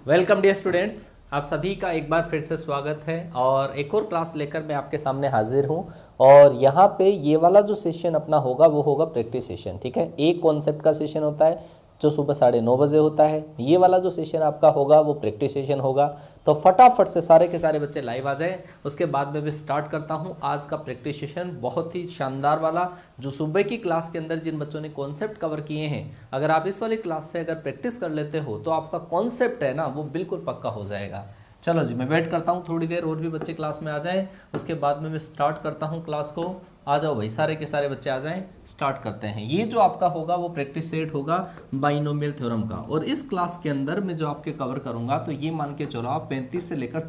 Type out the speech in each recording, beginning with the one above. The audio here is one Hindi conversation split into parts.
वेलकम डियर स्टूडेंट्स, आप सभी का एक बार फिर से स्वागत है और एक और क्लास लेकर मैं आपके सामने हाजिर हूं। और यहाँ पे ये वाला जो सेशन अपना होगा वो होगा प्रैक्टिस सेशन। ठीक है, एक कॉन्सेप्ट का सेशन होता है जो सुबह 9:30 बजे होता है। ये वाला जो सेशन आपका होगा वो प्रैक्टिस सेशन होगा। तो फटाफट से सारे के सारे बच्चे लाइव आ जाएं। उसके बाद में मैं स्टार्ट करता हूं आज का प्रैक्टिस सेशन, बहुत ही शानदार वाला, जो सुबह की क्लास के अंदर जिन बच्चों ने कॉन्सेप्ट कवर किए हैं, अगर आप इस वाली क्लास से अगर प्रैक्टिस कर लेते हो तो आपका कॉन्सेप्ट है ना वो बिल्कुल पक्का हो जाएगा। चलो जी, मैं वेट करता हूँ थोड़ी देर और भी बच्चे क्लास में आ जाएं। उसके बाद में मैं स्टार्ट करता हूँ क्लास को। आ जाओ भाई, सारे के सारे बच्चे आ जाएं, स्टार्ट करते हैं। ये जो आपका होगा वो प्रैक्टिस सेट होगा बाइनोमियल थ्योरम का। और इस क्लास के अंदर मैं जो आपके कवर करूँगा तो ये मान के चलो आप 35 से लेकर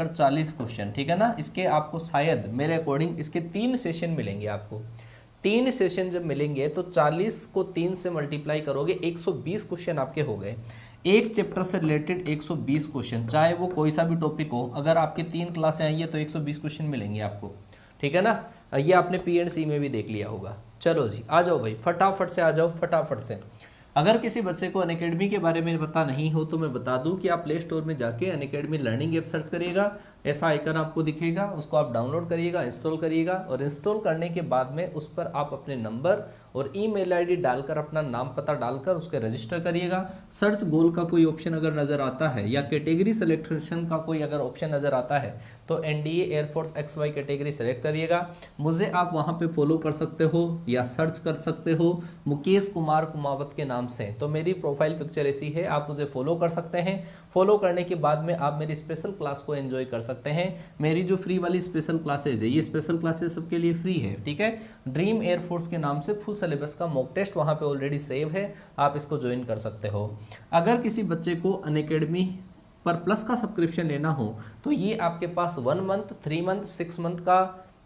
40 क्वेश्चन, ठीक है ना। इसके आपको शायद मेरे अकॉर्डिंग इसके 3 सेशन मिलेंगे आपको। 3 सेशन जब मिलेंगे तो 40 को 3 से मल्टीप्लाई करोगे 120 क्वेश्चन आपके हो गए। एक चैप्टर से रिलेटेड 120 क्वेश्चन, चाहे वो कोई सा भी टॉपिक हो। अगर आपके 3 क्लासें आई है तो 120 क्वेश्चन मिलेंगे आपको, ठीक है ना। ये आपने P&C में भी देख लिया होगा। चलो जी, आ जाओ भाई, फटाफट से आ जाओ, फटाफट से। अगर किसी बच्चे को अनअकैडमी के बारे में पता नहीं हो तो मैं बता दूं कि आप प्ले स्टोर में जाके अनअकैडमी लर्निंग ऐप सर्च करिएगा, ऐसा आइकन आपको दिखेगा, उसको आप डाउनलोड करिएगा, इंस्टॉल करिएगा। और इंस्टॉल करने के बाद में उस पर आप अपने नंबर और ईमेल आईडी डालकर अपना नाम पता डालकर उसके रजिस्टर करिएगा। सर्च गोल का कोई ऑप्शन अगर नज़र आता है या कैटेगरी सिलेक्शन का कोई अगर ऑप्शन नज़र आता है तो NDA air force XY category select करिएगा। मुझे आप वहाँ पे फॉलो कर सकते हो या सर्च कर सकते हो मुकेश कुमार कुमावत के नाम से। तो मेरी प्रोफाइल पिक्चर ऐसी है, आप मुझे फॉलो कर सकते हैं। फॉलो करने के बाद में आप मेरी स्पेशल क्लास को एंजॉय कर सकते हैं। मेरी जो फ्री वाली स्पेशल क्लासेज है, ये स्पेशल क्लासेज सबके लिए फ्री है, ठीक है। ड्रीम एयरफोर्स के नाम से फुल सिलेबस का मॉक टेस्ट वहाँ पे ऑलरेडी सेव है, आप इसको ज्वाइन कर सकते हो। अगर किसी बच्चे को अनअकैडमी पर प्लस का सब्सक्रिप्शन लेना हो तो ये आपके पास 1 मंथ, 3 मंथ, 6 मंथ का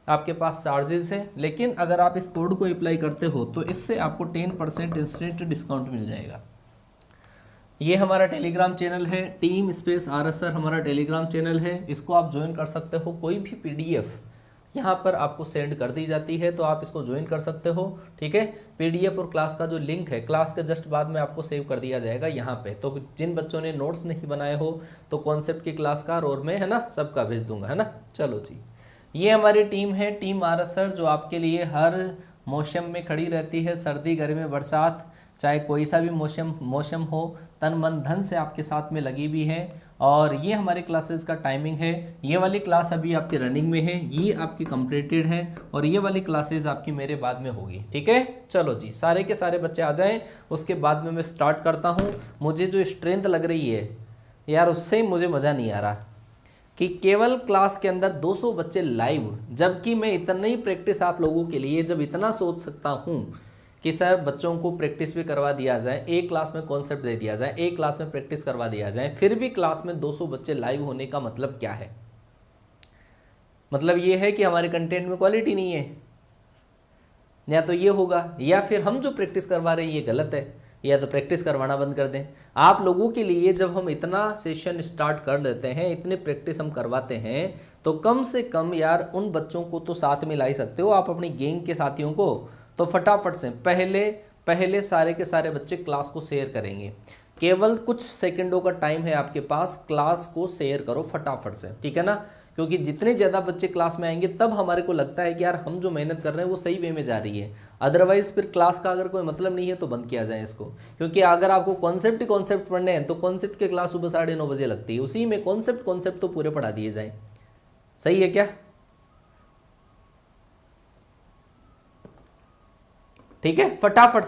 आपके पास चार्जेस है। लेकिन अगर आप इस कोड को अप्लाई करते हो तो इससे आपको 10% इंस्टेंट डिस्काउंट मिल जाएगा। ये हमारा टेलीग्राम चैनल है, टीम स्पेस RSR हमारा टेलीग्राम चैनल है, इसको आप ज्वाइन कर सकते हो। कोई भी PDF यहाँ पर आपको सेंड कर दी जाती है तो आप इसको ज्वाइन कर सकते हो, ठीक है। PDF और क्लास का जो लिंक है क्लास के जस्ट बाद में आपको सेव कर दिया जाएगा यहाँ पे। तो जिन बच्चों ने नोट्स नहीं बनाए हो तो कॉन्सेप्ट की क्लास का और मैं, है ना, सबका भेज दूंगा, है ना। चलो जी, ये हमारी टीम है, टीम RSR, जो आपके लिए हर मौसम में खड़ी रहती है, सर्दी, गर्मी, बरसात, चाहे कोई सा भी मौसम हो, तन मन धन से आपके साथ में लगी भी है। और ये हमारे क्लासेस का टाइमिंग है। ये वाली क्लास अभी आपकी रनिंग में है, ये आपकी कंप्लीटेड है और ये वाली क्लासेस आपकी मेरे बाद में होगी, ठीक है। चलो जी, सारे के सारे बच्चे आ जाएं। उसके बाद में मैं स्टार्ट करता हूँ। मुझे जो स्ट्रेंथ लग रही है यार, उससे मुझे मज़ा नहीं आ रहा कि केवल क्लास के अंदर 200 बच्चे लाइव, जबकि मैं इतना ही प्रैक्टिस आप लोगों के लिए जब इतना सोच सकता हूँ कि सर बच्चों को प्रैक्टिस भी करवा दिया जाए, एक क्लास में कॉन्सेप्ट दे दिया जाए, एक क्लास में प्रैक्टिस करवा दिया जाए, फिर भी क्लास में 200 बच्चे लाइव होने का मतलब क्या है? मतलब ये है कि हमारे कंटेंट में क्वालिटी नहीं है, या तो ये होगा, या फिर हम जो प्रैक्टिस करवा रहे हैं ये गलत है, या तो प्रैक्टिस करवाना बंद कर दें। आप लोगों के लिए जब हम इतना सेशन स्टार्ट कर देते हैं, इतने प्रैक्टिस हम करवाते हैं, तो कम से कम यार उन बच्चों को तो साथ में ला ही सकते हो आप, अपनी गैंग के साथियों को। तो फटाफट से पहले सारे के सारे बच्चे क्लास को शेयर करेंगे। केवल कुछ सेकंडों का टाइम है आपके पास, क्लास को शेयर करो फटाफट से, ठीक है ना। क्योंकि जितने ज़्यादा बच्चे क्लास में आएंगे तब हमारे को लगता है कि यार हम जो मेहनत कर रहे हैं वो सही वे में जा रही है। अदरवाइज फिर क्लास का अगर कोई मतलब नहीं है तो बंद किया जाए इसको। क्योंकि अगर आपको कॉन्सेप्ट पढ़ने हैं तो कॉन्सेप्ट की क्लास सुबह 9:30 लगती है, उसी में कॉन्सेप्ट तो पूरे पढ़ा दिए जाए। सही है क्या? ठीक है, फटाफट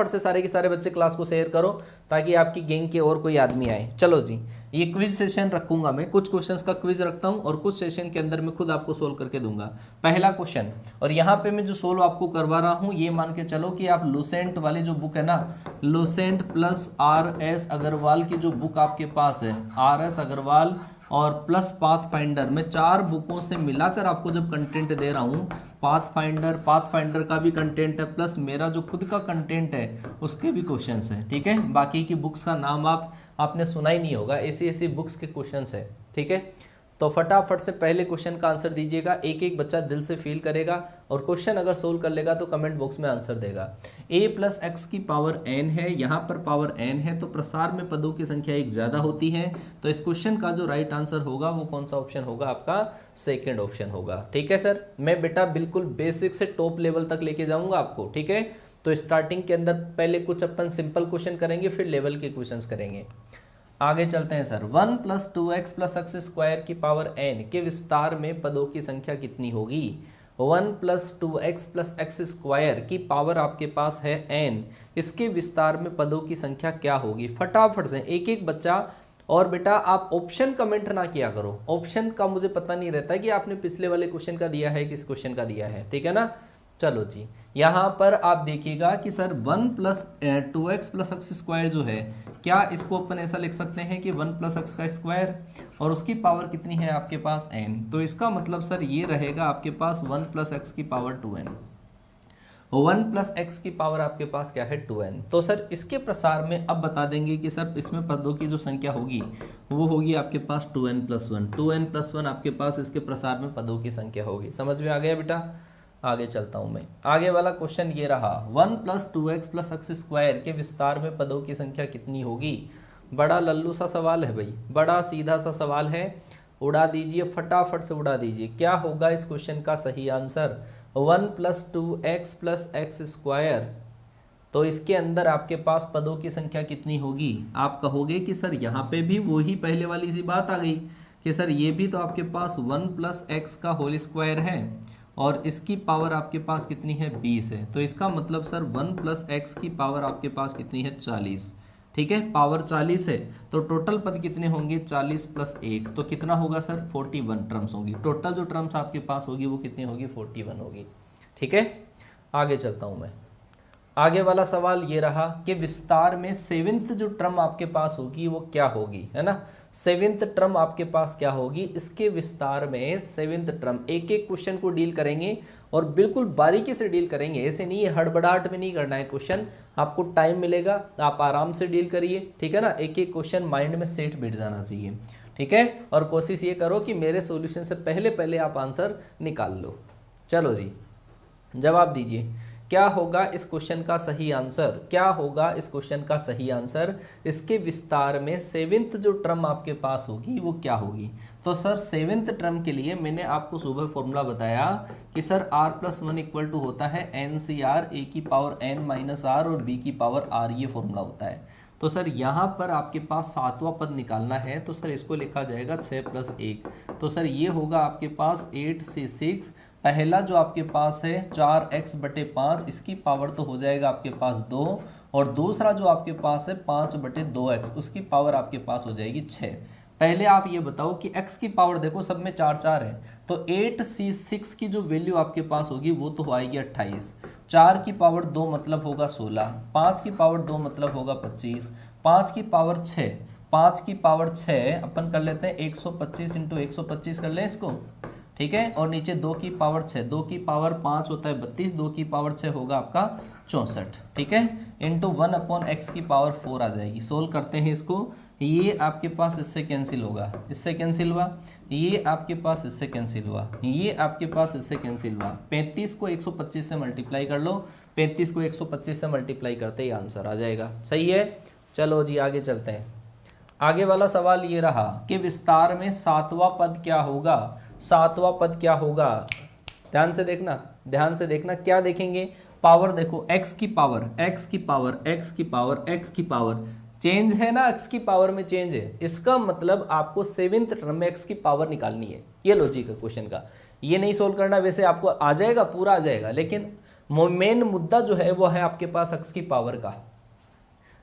से सारे के सारे बच्चे क्लास को शेयर करो ताकि आपकी गैंग के और कोई आदमी आए। चलो जी, ये क्विज सेशन रखूंगा मैं, कुछ क्वेश्चंस का क्विज रखता हूं और कुछ सेशन के अंदर मैं खुद आपको सोल्व करके दूंगा। पहला क्वेश्चन, और यहाँ पे मैं जो सोल्व आपको करवा रहा हूँ ये मान के चलो कि आप लुसेंट वाली जो बुक है ना, लुसेंट प्लस RS अग्रवाल की जो बुक आपके पास है, RS अग्रवाल और प्लस पाथफाइंडर, मैं 4 बुकों से मिलाकर आपको जब कंटेंट दे रहा हूँ, पाथफाइंडर का भी कंटेंट है, प्लस मेरा जो खुद का कंटेंट है उसके भी क्वेश्चंस हैं, ठीक है। बाकी की बुक्स का नाम आपने सुना ही नहीं होगा, ऐसी बुक्स के क्वेश्चंस है, ठीक है। तो फटाफट से पहले क्वेश्चन का आंसर दीजिएगा, एक एक बच्चा दिल से फील करेगा और क्वेश्चन अगर सोल्व कर लेगा तो कमेंट बॉक्स में आंसर देगा। a प्लस एक्स की पावर n है, यहाँ पर पावर n है तो प्रसार में पदों की संख्या एक ज़्यादा होती है, तो इस क्वेश्चन का जो राइट आंसर होगा वो कौन सा ऑप्शन होगा, आपका सेकेंड ऑप्शन होगा। ठीक है सर, मैं बेटा बिल्कुल बेसिक से टॉप लेवल तक लेके जाऊँगा आपको। ठीक है, तो स्टार्टिंग के अंदर पहले कुछ अपन सिंपल क्वेश्चन करेंगे, फिर लेवल के क्वेश्चन करेंगे। आगे चलते हैं sir. 1 plus 2x plus x square की पावर n के विस्तार में पदों की संख्या कितनी होगी। 1 plus 2x plus x square की पावर आपके पास है n, इसके विस्तार में पदों की संख्या क्या होगी। फटाफट से एक एक बच्चा, और बेटा आप ऑप्शन कमेंट ना किया करो, ऑप्शन का मुझे पता नहीं रहता कि आपने पिछले वाले क्वेश्चन का दिया है किस क्वेश्चन का दिया है। ठीक है ना, चलो जी, यहाँ पर आप देखिएगा कि sir 1 plus 2x plus x square जो है, क्या इसको अपन ऐसा लिख सकते हैं कि 1 प्लस एक्स का स्क्वायर और उसकी पावर कितनी है आपके पास n, तो इसका मतलब सर ये रहेगा आपके पास 1 प्लस एक्स की पावर 2n, 1 प्लस एक्स की पावर आपके पास क्या है 2n। तो सर इसके प्रसार में अब बता देंगे कि सर इसमें पदों की जो संख्या होगी वो होगी आपके पास 2n प्लस 1, 2n प्लस 1 आपके पास इसके प्रसार में पदों की संख्या होगी। समझ में आ गया बेटा, आगे चलता हूं मैं। आगे वाला क्वेश्चन ये रहा, 1 plus 2x plus x square के विस्तार में पदों की संख्या कितनी होगी। बड़ा लल्लू सा सवाल है भाई, बड़ा सीधा सा सवाल है, उड़ा दीजिए, फटाफट से उड़ा दीजिए। क्या होगा इस क्वेश्चन का सही answer. 1 plus 2x plus x square, तो इसके अंदर आपके पास पदों की संख्या कितनी होगी। आप कहोगे कि सर यहाँ पे भी वही पहले वाली सी बात आ गई कि सर ये भी तो आपके पास 1 प्लस एक्स का होल स्क्वायर है और इसकी पावर आपके पास कितनी है 20 है, तो इसका मतलब सर 1 प्लस एक्स की पावर आपके पास कितनी है 40। ठीक है, पावर 40 है तो टोटल पद कितने होंगे 40 प्लस 1, तो कितना होगा सर 41 टर्म्स होगी। टोटल जो टर्म्स आपके पास होगी वो कितनी होगी 41 होगी। ठीक है, आगे चलता हूँ मैं। आगे वाला सवाल ये रहा कि विस्तार में 7th जो टर्म आपके पास होगी वो क्या होगी, है ना। 7th टर्म आपके पास क्या होगी, इसके विस्तार में 7th टर्म, एक एक क्वेश्चन को डील करेंगे और बिल्कुल बारीकी से डील करेंगे, ऐसे नहीं है हड़बड़ाहट में नहीं करना है क्वेश्चन, आपको टाइम मिलेगा, आप आराम से डील करिए। ठीक है ना, एक एक क्वेश्चन माइंड में सेट बैठ जाना चाहिए। ठीक है, और कोशिश ये करो कि मेरे सॉल्यूशन से पहले पहले आप आंसर निकाल लो। चलो जी, जवाब दीजिए, क्या होगा इस क्वेश्चन का सही आंसर, क्या होगा इस क्वेश्चन का सही आंसर। इसके विस्तार में 7th जो टर्म आपके पास होगी वो क्या होगी। तो सर 7th टर्म के लिए मैंने आपको सुबह फॉर्मूला बताया कि sir r plus 1 equal to होता है NCR, a की पावर n माइनस r और b की पावर r, ये फॉर्मूला होता है। तो सर यहाँ पर आपके पास 7वां पद निकालना है, तो सर इसको लिखा जाएगा 6 प्लस 1, तो सर ये होगा आपके पास 8 से 6। पहला जो आपके पास है 4x बटे 5, इसकी पावर तो हो जाएगा आपके पास 2, और दूसरा जो आपके पास है 5 बटे 2x, उसकी पावर आपके पास हो जाएगी 6। पहले आप ये बताओ कि x की पावर देखो सब में 4 4 है, तो 8c6 की जो वैल्यू आपके पास होगी वो तो आएगी 28। 4 की पावर 2 मतलब होगा 16, 5 की पावर 2 मतलब होगा 25, 5 की पावर 6, 5 की पावर 6 अपन कर लेते हैं 125 इंटू 125 कर लें इसको। ठीक है, और नीचे 2 की पावर 6, 2 की पावर 5 होता है 32, 2 की पावर 6 होगा आपका 64। ठीक है, इंटू 1/x की पावर 4 आ जाएगी। सोल्व करते हैं इसको, ये आपके पास इससे कैंसिल होगा, इससे कैंसिल हुआ, ये आपके पास इससे कैंसिल हुआ, ये आपके पास इससे कैंसिल हुआ। 35 को 125 से मल्टीप्लाई कर लो, 35 को 125 से मल्टीप्लाई करते ही आंसर आ जाएगा। सही है, चलो जी आगे चलते हैं। आगे वाला सवाल ये रहा कि विस्तार में 7वां पद क्या होगा। 7वां पद क्या होगा, ध्यान से देखना, ध्यान से देखना, क्या देखेंगे, पावर देखो, x की पावर, x की पावर, x की पावर, x की पावर, चेंज है ना, x की पावर में चेंज है, इसका मतलब आपको 7th टर्म में x की पावर निकालनी है। ये लॉजिक है क्वेश्चन का, ये नहीं सोल्व करना, वैसे आपको आ जाएगा, पूरा आ जाएगा, लेकिन मेन मुद्दा जो है वो है आपके पास x की पावर का,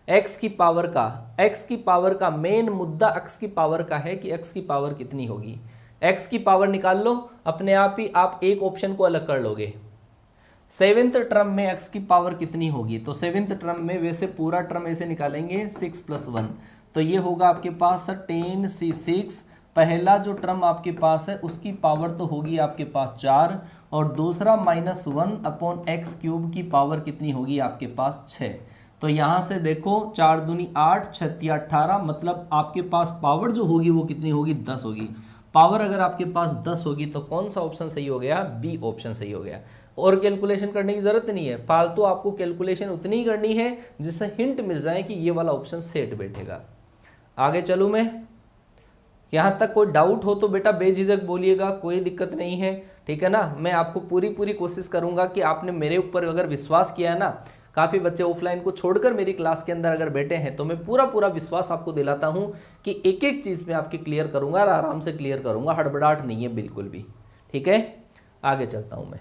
x की पावर का, x की पावर का मेन मुद्दा x की पावर का है कि x की पावर कितनी होगी। x की पावर निकाल लो, अपने आप ही आप एक ऑप्शन को अलग कर लोगे। 7th टर्म में x की पावर कितनी होगी, तो 7th टर्म में वैसे पूरा टर्म ऐसे निकालेंगे 6 प्लस 1, तो ये होगा आपके पास 10c6। पहला जो टर्म आपके पास है उसकी पावर तो होगी आपके पास 4, और दूसरा -1/x क्यूब की पावर कितनी होगी आपके पास 6। तो यहाँ से देखो 4 दूनी 8, 6 18, मतलब आपके पास पावर जो होगी वो कितनी होगी 10 होगी। पावर अगर आपके पास 10 होगी तो कौन सा ऑप्शन सही हो गया, बी ऑप्शन सही हो गया। और कैलकुलेशन करने की जरूरत नहीं है, फालतू आपको कैलकुलेशन उतनी ही करनी है जिससे हिंट मिल जाए कि ये वाला ऑप्शन सेट बैठेगा। आगे चलूँ मैं, यहाँ तक कोई डाउट हो तो बेटा बेझिझक बोलिएगा, कोई दिक्कत नहीं है, ठीक है ना। मैं आपको पूरी कोशिश करूँगा कि आपने मेरे ऊपर अगर विश्वास किया है ना, काफ़ी बच्चे ऑफलाइन को छोड़कर मेरी क्लास के अंदर अगर बैठे हैं तो मैं पूरा विश्वास आपको दिलाता हूँ कि एक एक चीज़ में आपकी क्लियर करूँगा और आराम से क्लियर करूँगा, हड़बड़ाहट नहीं है बिल्कुल भी, ठीक है। आगे चलता हूँ मैं,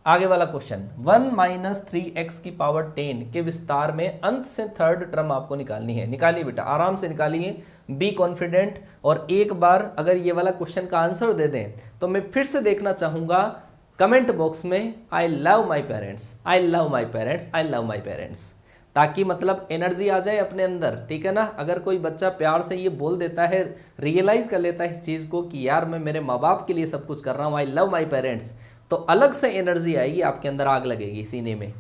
आगे वाला क्वेश्चन 1 - 3x की पावर 10 के विस्तार में अंत से थर्ड टर्म आपको निकालनी है। निकालिए बेटा, आराम से निकालिए, बी कॉन्फिडेंट। और एक बार अगर ये वाला क्वेश्चन का आंसर दे दें तो मैं फिर से देखना चाहूँगा कमेंट बॉक्स में I love my parents, I love my parents, I love my parents, ताकि मतलब एनर्जी आ जाए अपने अंदर, ठीक है ना। अगर कोई बच्चा प्यार से ये बोल देता है, रियलाइज कर लेता है इस चीज़ को कि यार मैं मेरे माँ बाप के लिए सब कुछ कर रहा हूँ, आई लव माई पेरेंट्स, तो अलग से एनर्जी आएगी, आपके अंदर आग लगेगी सीने में।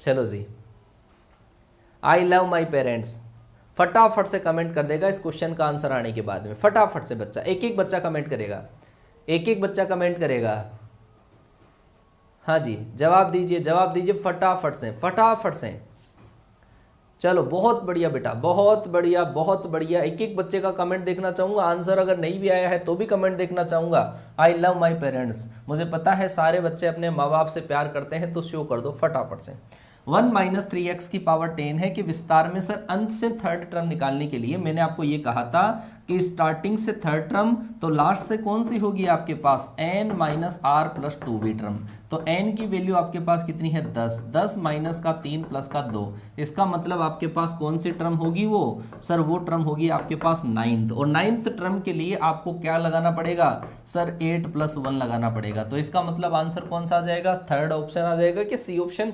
चलो जी, आई लव माई पेरेंट्स फटाफट से कमेंट कर देगा इस क्वेश्चन का आंसर आने के बाद में, फटाफट से बच्चा, एक एक बच्चा कमेंट करेगा, एक एक बच्चा कमेंट करेगा। हाँ जी, जवाब दीजिए फटाफट से, फटाफट से। चलो बहुत बढ़िया बेटा, बहुत बढ़िया। एक एक बच्चे का कमेंट देखना चाहूँगा, आंसर अगर नहीं भी आया है तो भी कमेंट देखना चाहूँगा। आई लव माई पेरेंट्स, मुझे पता है सारे बच्चे अपने माँ बाप से प्यार करते हैं, तो शो कर दो फटाफट से। 1 - 3x की पावर 10 है कि विस्तार में सर अंत से थर्ड टर्म निकालने के लिए मैंने आपको ये कहा था कि स्टार्टिंग से थर्ड टर्म तो लास्ट से कौन सी होगी आपके पास, n - r + 2b टर्म। तो n की वैल्यू आपके पास कितनी है 10, 10 माइनस का 3 प्लस का 2, इसका मतलब आपके पास कौन सी टर्म होगी वो, सर वो टर्म होगी आपके पास 9th। और 9th टर्म के लिए आपको क्या लगाना पड़ेगा सर, 8 + 1 लगाना पड़ेगा। तो इसका मतलब आंसर कौन सा आ जाएगा, थर्ड ऑप्शन आ जाएगा कि सी ऑप्शन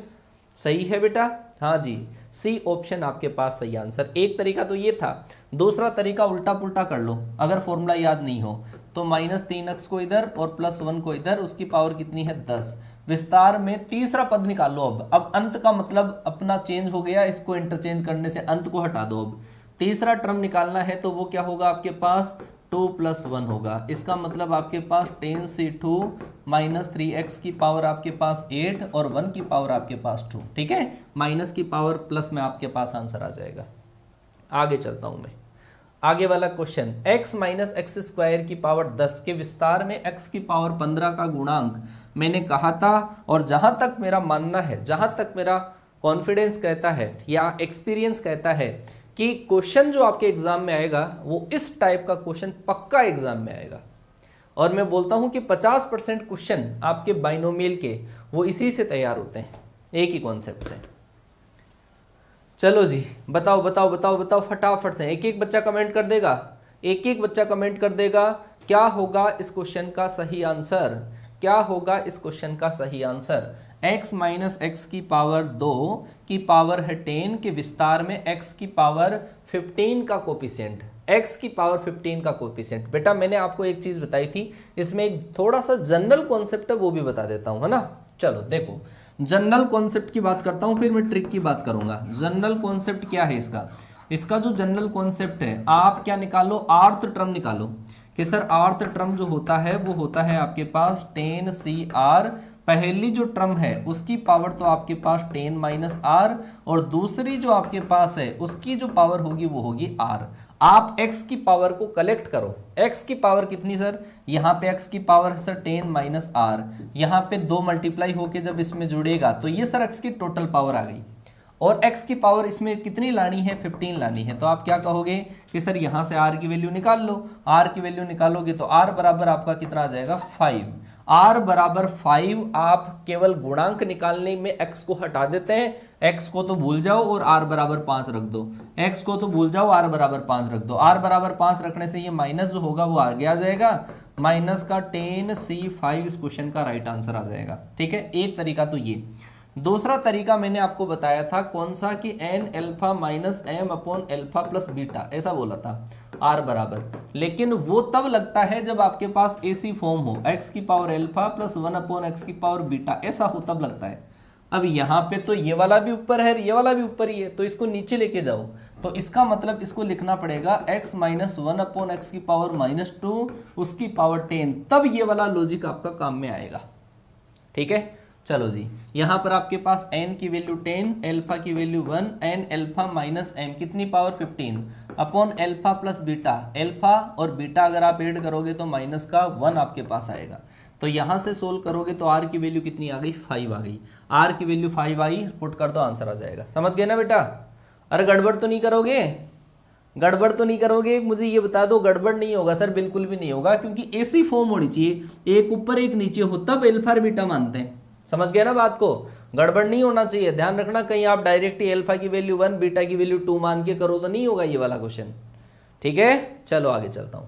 सही है बेटा। हाँ जी, सी ऑप्शन आपके पास सही आंसर। एक तरीका तो ये था, दूसरा तरीका उल्टा पुल्टा कर लो, अगर फॉर्मूला याद नहीं हो तो -3x को इधर और +1 को इधर, उसकी पावर कितनी है 10। विस्तार में तीसरा पद निकाल लो। अब अंत का मतलब अपना चेंज हो गया, इसको इंटरचेंज करने से अंत को हटा दो। अब तीसरा टर्म निकालना है तो वो क्या होगा आपके पास 2 + 1 होगा। इसका मतलब आपके पास 10c2 - 3x की पावर आपके पास 8 और 1 की पावर आपके पास 2, ठीक है। माइनस की पावर प्लस में आपके पास आंसर आ जाएगा। आगे चलता हूं मैं, आगे वाला क्वेश्चन x - x² की पावर 10 के विस्तार में x की पावर 15 का गुणांक मैंने कहा था, और जहां तक मेरा मानना है, जहां तक मेरा कॉन्फिडेंस कहता है या एक्सपीरियंस कहता है कि क्वेश्चन जो आपके एग्जाम में आएगा वो इस टाइप का क्वेश्चन पक्का एग्जाम में आएगा। और मैं बोलता हूं कि 50% क्वेश्चन आपके बाइनोमियल के वो इसी से तैयार होते हैं, एक ही कॉन्सेप्ट से। चलो जी, बताओ फटाफट से, एक एक बच्चा कमेंट कर देगा, एक एक बच्चा कमेंट कर देगा। क्या होगा इस क्वेश्चन का सही आंसर, क्या होगा इस क्वेश्चन का सही आंसर। x - x की पावर 2 की पावर है 10 के विस्तार में x की पावर 15 का कोफिशिएंट, x की पावर 15 का कोफिशिएंट। बेटा मैंने आपको एक चीज़ बताई थी, इसमें एक थोड़ा सा जनरल कॉन्सेप्ट है वो भी बता देता हूँ, है ना। चलो देखो, जनरल कॉन्सेप्ट की बात करता हूँ, फिर मैं ट्रिक की बात करूँगा। जनरल कॉन्सेप्ट क्या है इसका, इसका जो जनरल कॉन्सेप्ट है, आप क्या निकालो, आर्थ टर्म निकालो कि सर आर्थ टर्म जो होता है वो होता है आपके पास 10cr। पहली जो टर्म है उसकी पावर तो आपके पास 10 - r, और दूसरी जो आपके पास है उसकी जो पावर होगी वो होगी r। आप x की पावर को कलेक्ट करो, x की पावर कितनी सर, यहाँ पे x की पावर है सर 10 - r, यहाँ पे 2 मल्टीप्लाई होके जब इसमें जुड़ेगा तो ये सर x की टोटल पावर आ गई, और x की पावर इसमें कितनी लानी है 15 लानी है। तो आप क्या कहोगे कि सर यहाँ से r की वैल्यू निकाल लो, r की वैल्यू निकालोगे तो r बराबर आपका कितना आ जाएगा 5। r बराबर 5, आप केवल गुणांक निकालने में x को हटा देते हैं, x को तो भूल जाओ और r बराबर 5 रख दो, x को तो भूल जाओ r बराबर 5 रख दो। r बराबर 5 रखने से ये माइनस जो होगा वो आगे आ जाएगा, माइनस का 10c5 इस क्वेश्चन का राइट आंसर आ जाएगा, ठीक है। एक तरीका तो ये। दूसरा तरीका मैंने आपको बताया था कौन सा, कि n α - m/α + बीटा, ऐसा बोला था r बराबर, लेकिन वो तब लगता है जब आपके पास ऐसी फॉर्म हो x की पावर अल्फा + 1/x की पावर बीटा, ऐसा हो तब लगता है। अब यहाँ पे तो ये वाला भी ऊपर है, ये वाला भी ऊपर ही है, तो इसको नीचे लेके जाओ, तो इसका मतलब इसको लिखना पड़ेगा x माइनस 1/x की पावर -2 उसकी पावर 10, तब ये वाला लॉजिक आपका काम में आएगा। ठीक है, चलो जी, यहाँ पर आपके पास n की वैल्यू 10, एल्फा की value 1, n alpha minus m कितनी power 15 upon alpha plus beta. Alpha और बीटा अगर आप ऐड करोगे तो माइनस का 1 आपके पास आएगा। तो यहाँ से सोल्व करोगे तो r की वैल्यू कितनी आ गई, 5 आ गई। r की वैल्यू 5 आई, पुट कर दो, आंसर आ जाएगा। समझ गए ना बेटा? अरे गड़बड़ तो नहीं करोगे? गड़बड़ तो नहीं करोगे? मुझे ये बता दो, गड़बड़ नहीं होगा सर, बिल्कुल भी नहीं होगा, क्योंकि ऐसी फॉर्म होनी चाहिए, एक ऊपर एक नीचे हो, तब एल्फा और बीटा मानते हैं। समझ गए ना बात को? गड़बड़ नहीं होना चाहिए, ध्यान रखना, कहीं आप डायरेक्ट ही एल्फा की वैल्यू 1 बीटा की वैल्यू 2 मान के करो तो नहीं होगा ये वाला क्वेश्चन। ठीक है, चलो आगे चलता हूं।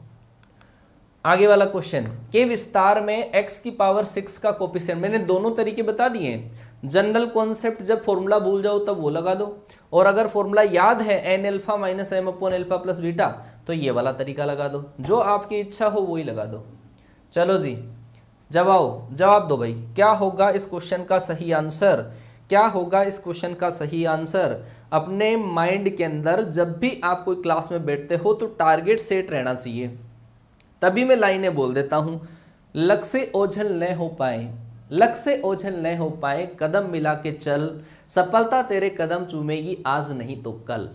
आगे वाला क्वेश्चन के विस्तार में x की पावर 6 का कोफिशिएंट, मैंने दोनों तरीके बता दिए। जनरल कॉन्सेप्ट जब फॉर्मूला भूल जाओ तब वो लगा दो, और अगर फॉर्मूला याद है n alpha minus m upon alpha plus beta तो ये वाला तरीका लगा दो, जो आपकी इच्छा हो वही लगा दो। चलो जी, जवाब दो भाई, क्या होगा इस क्वेश्चन का सही आंसर? क्या होगा इस क्वेश्चन का सही आंसर? अपने माइंड के अंदर जब भी आप कोई क्लास में बैठते हो तो टारगेट सेट रहना चाहिए। तभी मैं लाइनें बोल देता हूं, लक से ओझल न हो पाए, लक से ओझल न हो पाए, कदम मिला के चल, सफलता तेरे कदम चूमेगी आज नहीं तो कल।